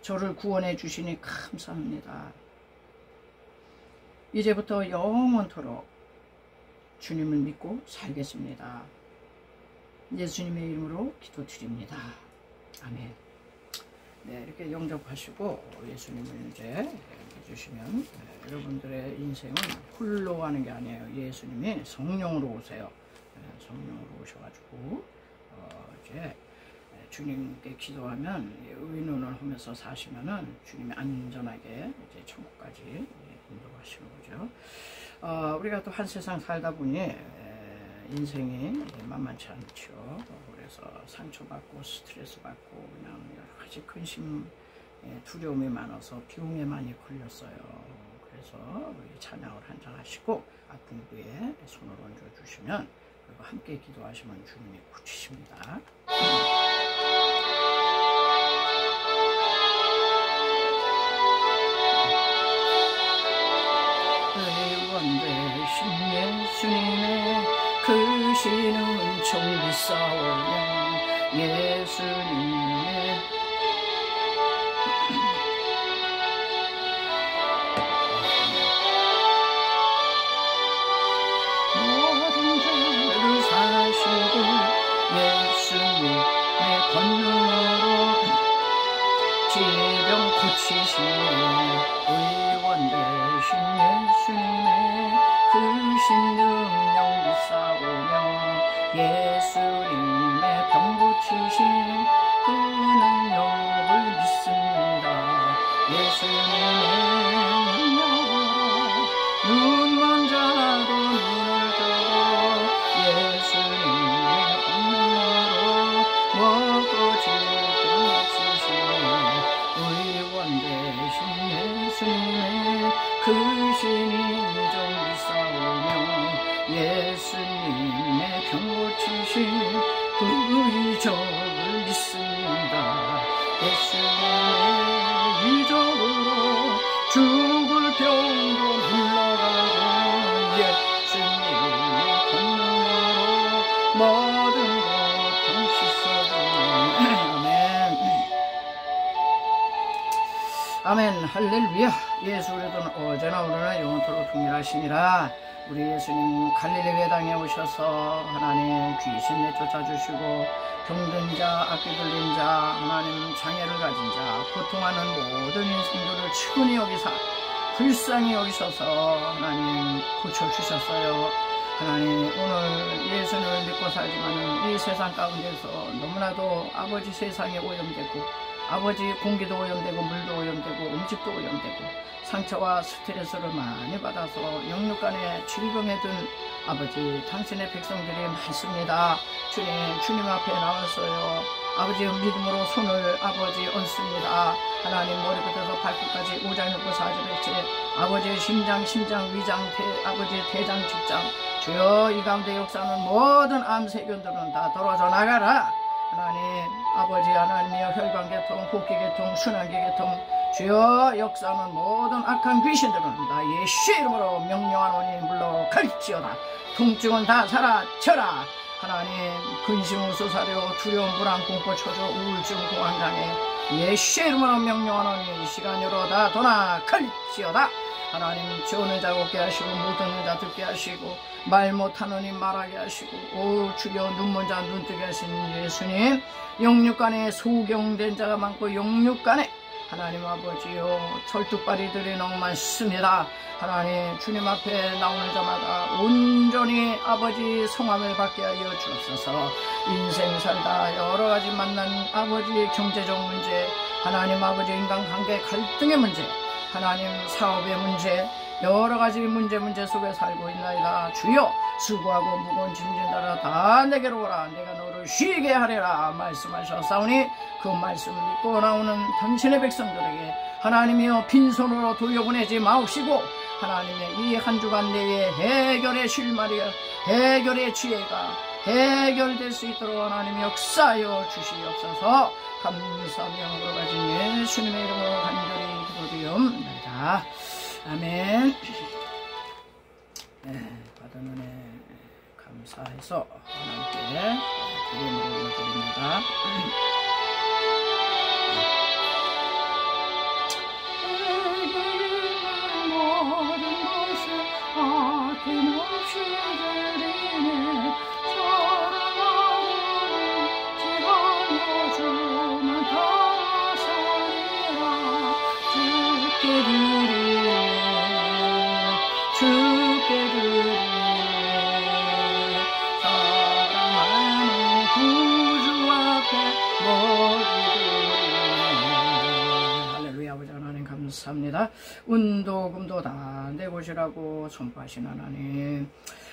저를 구원해 주시니 감사합니다. 이제부터 영원토록 주님을 믿고 살겠습니다. 예수님의 이름으로 기도드립니다. 아멘. 네, 이렇게 영접하시고 예수님을 이제 해주시면 여러분들의 인생은 홀로 가는 게 아니에요. 예수님이 성령으로 오세요. 성령으로 오셔가지고 이제 주님께 기도하면 의논을 하면서 사시면은 주님이 안전하게 이제 천국까지 인도하시는 거죠. 우리가 또 한 세상 살다 보니 인생이 만만치 않죠. 그래서 상처받고 스트레스 받고 그냥 여러 가지 근심, 두려움이 많아서 병에 많이 걸렸어요. 그래서 찬양을 한잔 하시고 아픈 부에 손을 얹어 주시면 그리고 함께 기도하시면 주님이 고치십니다. 의원되신 예수님의 크신 은총 비싸오면 예수님의 모든 죄를 사시고 예수님의 권능으로 질병 고치시는 의원되신 예수님의 크신 능력 비싸오며 예수님의 병 고치신 그 능력을 믿습니다. 예수님의 능력으로 눈먼 자도 눈을 뜨고 예수님의 권능으로 먹고 질병 고치신 의원되신 예수님의 크신 인정 비싸오며 예수님의 병 고치신 그 이적을 믿습니다. 예수님의 이적으로 죽을 병도 물러가고 예수님의 권능으로 모든 고통 씻어주는 아멘. 할렐루야. 예수 그리스도는 어제나 오늘나 영원토록 동일하시니라. 우리 예수님 갈릴리 회당에 오셔서 하나님 귀신 내쫓아주시고 병든 자, 악귀 들린 자, 하나님 장애를 가진 자, 고통하는 모든 인생들을 측은히 여기사 불쌍히 여기셔서 하나님 고쳐주셨어요. 하나님 오늘 예수님을 믿고 살지만 이 세상 가운데서 너무나도 아버지 세상에 오염되고 아버지 공기도 오염되고 물도 오염되고 음식도 오염되고 상처와 스트레스를 많이 받아서 영육간에 질병에 든 아버지 당신의 백성들이 많습니다. 주님 앞에 나왔어요. 아버지 믿음으로 손을 아버지 얹습니다. 하나님 머리부터 발끝까지 오장육부 사지백체 아버지의 심장 위장 아버지 대장 직장 주여 이 가운데 역사하는 모든 암세균들은 다 떨어져 나가라. 하나님 아버지 하나님이여 혈관계통 호기계통 순환계계통 주여 역사하는 모든 악한 귀신들은 다 예수의 이름으로 명령하노니 물러갈지어다. 통증은 다 사라져라. 하나님 근심 우수사려 두려움 불안 공포 초조 우울증 공황장애 예수의 이름으로 명령하노니 이 시간으로 다 떠나갈지어다. 하나님 지오는 자 걷게 하시고 못 듣는 자 듣게 하시고 말 못하느니 말하게 하시고 오 주여 눈먼 자 눈뜨게 하신 예수님 영육간에 소경된 자가 많고 영육간에 하나님 아버지요 철뚝발이들이 너무 많습니다. 하나님 주님 앞에 나오는 자마다 온전히 아버지 성함을 받게 하여 주옵소서. 인생 살다 여러가지 만난 아버지 경제적 문제 하나님 아버지 인간관계 갈등의 문제 하나님 사업의 문제 여러가지 문제 속에 살고 있나이다. 주여 수고하고 무거운 짐진 자라 다 내게로 오라. 내가 너를 쉬게 하리라 말씀하셨사오니 그 말씀을 믿고 나오는 당신의 백성들에게 하나님이여 빈손으로 돌려보내지 마옵시고 하나님의 이 한 주간 내에 해결의 실마리가 해결의 지혜가 해결될 수 있도록 하나님 역사하여 주시옵소서. 감사하며 여러 가지 예수님의 이름으로 간절히 기도드리옵나이다. 아멘. 네, 받은 은혜 감사해서 하나님께 기도를 올려드립니다. 모든 것을 아낌없이 드리네 사랑하고 지하여 주만 다사 드리네 주께 드리네 사랑하는 구주 앞에 머리 드리네. 할렐루야. 아버지 하나님 감사합니다. 운도 금도 다 내 것이라고 선포하신 하나님,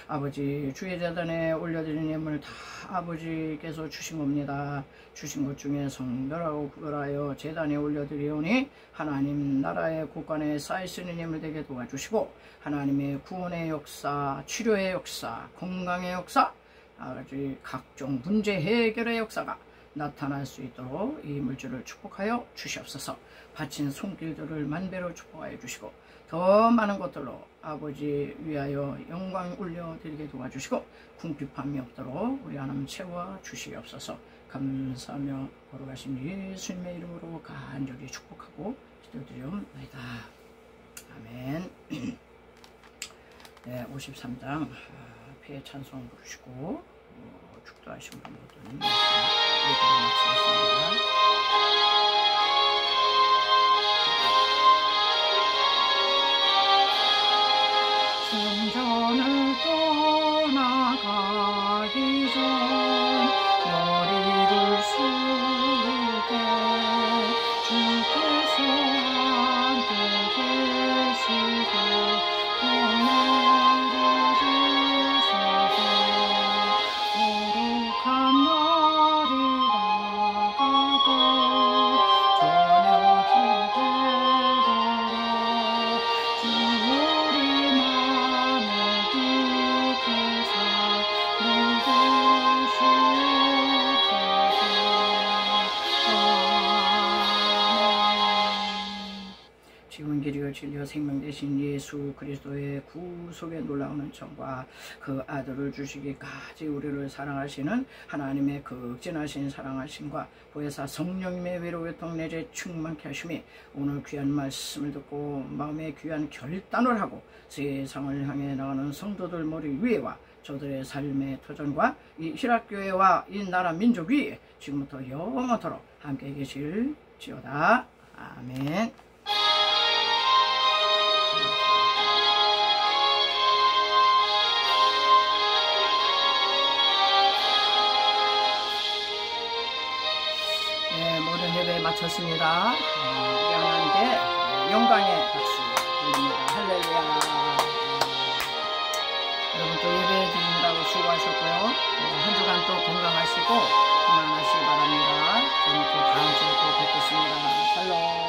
아버지 주의 재단에 올려드린 예물 다 아버지께서 주신 겁니다. 주신 것 중에 성별하고 구별하여 재단에 올려드리오니 하나님 나라의 곳간에 쌓여있는 예물 되게 도와주시고 하나님의 구원의 역사, 치료의 역사, 건강의 역사, 아버지 각종 문제 해결의 역사가 나타날 수 있도록 이 물질을 축복하여 주시옵소서. 바친 손길들을 만배로 축복하여 주시고 더 많은 것들로 아버지 위하여 영광 올려드리게 도와주시고 궁핍함이 없도록 우리 하나님 채워 주시옵소서. 감사하며 걸어가신 예수님의 이름으로 간절히 축복하고 기도드리옵나이다. 아멘. 네, 53장 폐의 찬송 부르시고 축도하신 분들은 여기까지 마치겠습니다. 성전을 떠나가기 전 머리를 숙일 때 주께서 함께 계시고 은혜를 주소서. 거룩한 날이 다가고 저녁이 되도록 주 우리 맘에 깊게서 묵으시옵소서. 지금 길이요 진리요 생명 되신 예수 그리스도의 구속의 놀라운 은총과 그 아들을 주시기까지 우리를 사랑하시는 하나님의 극진하신 사랑하심과 보혜사 성령님의 외로운 통내제 충만케 하심이 오늘 귀한 말씀을 듣고 마음에 귀한 결단을 하고 세상을 향해 나가는 성도들 머리 위에와 저들의 삶의 터전과 이 희락교회와 이 나라 민족 위에 지금부터 영원토록 함께 계실지어다. 아멘. 네, 모든 예배 마쳤습니다. 우리 하나님께 영광의 박수 드립니다. 할렐루야. 여러분 또 예배 드리느라고 수고하셨고요. 한 주간 또 건강하시고 건강하시기 바랍니다. 저는 또 다음 주에 또 뵙겠습니다. 샬롬.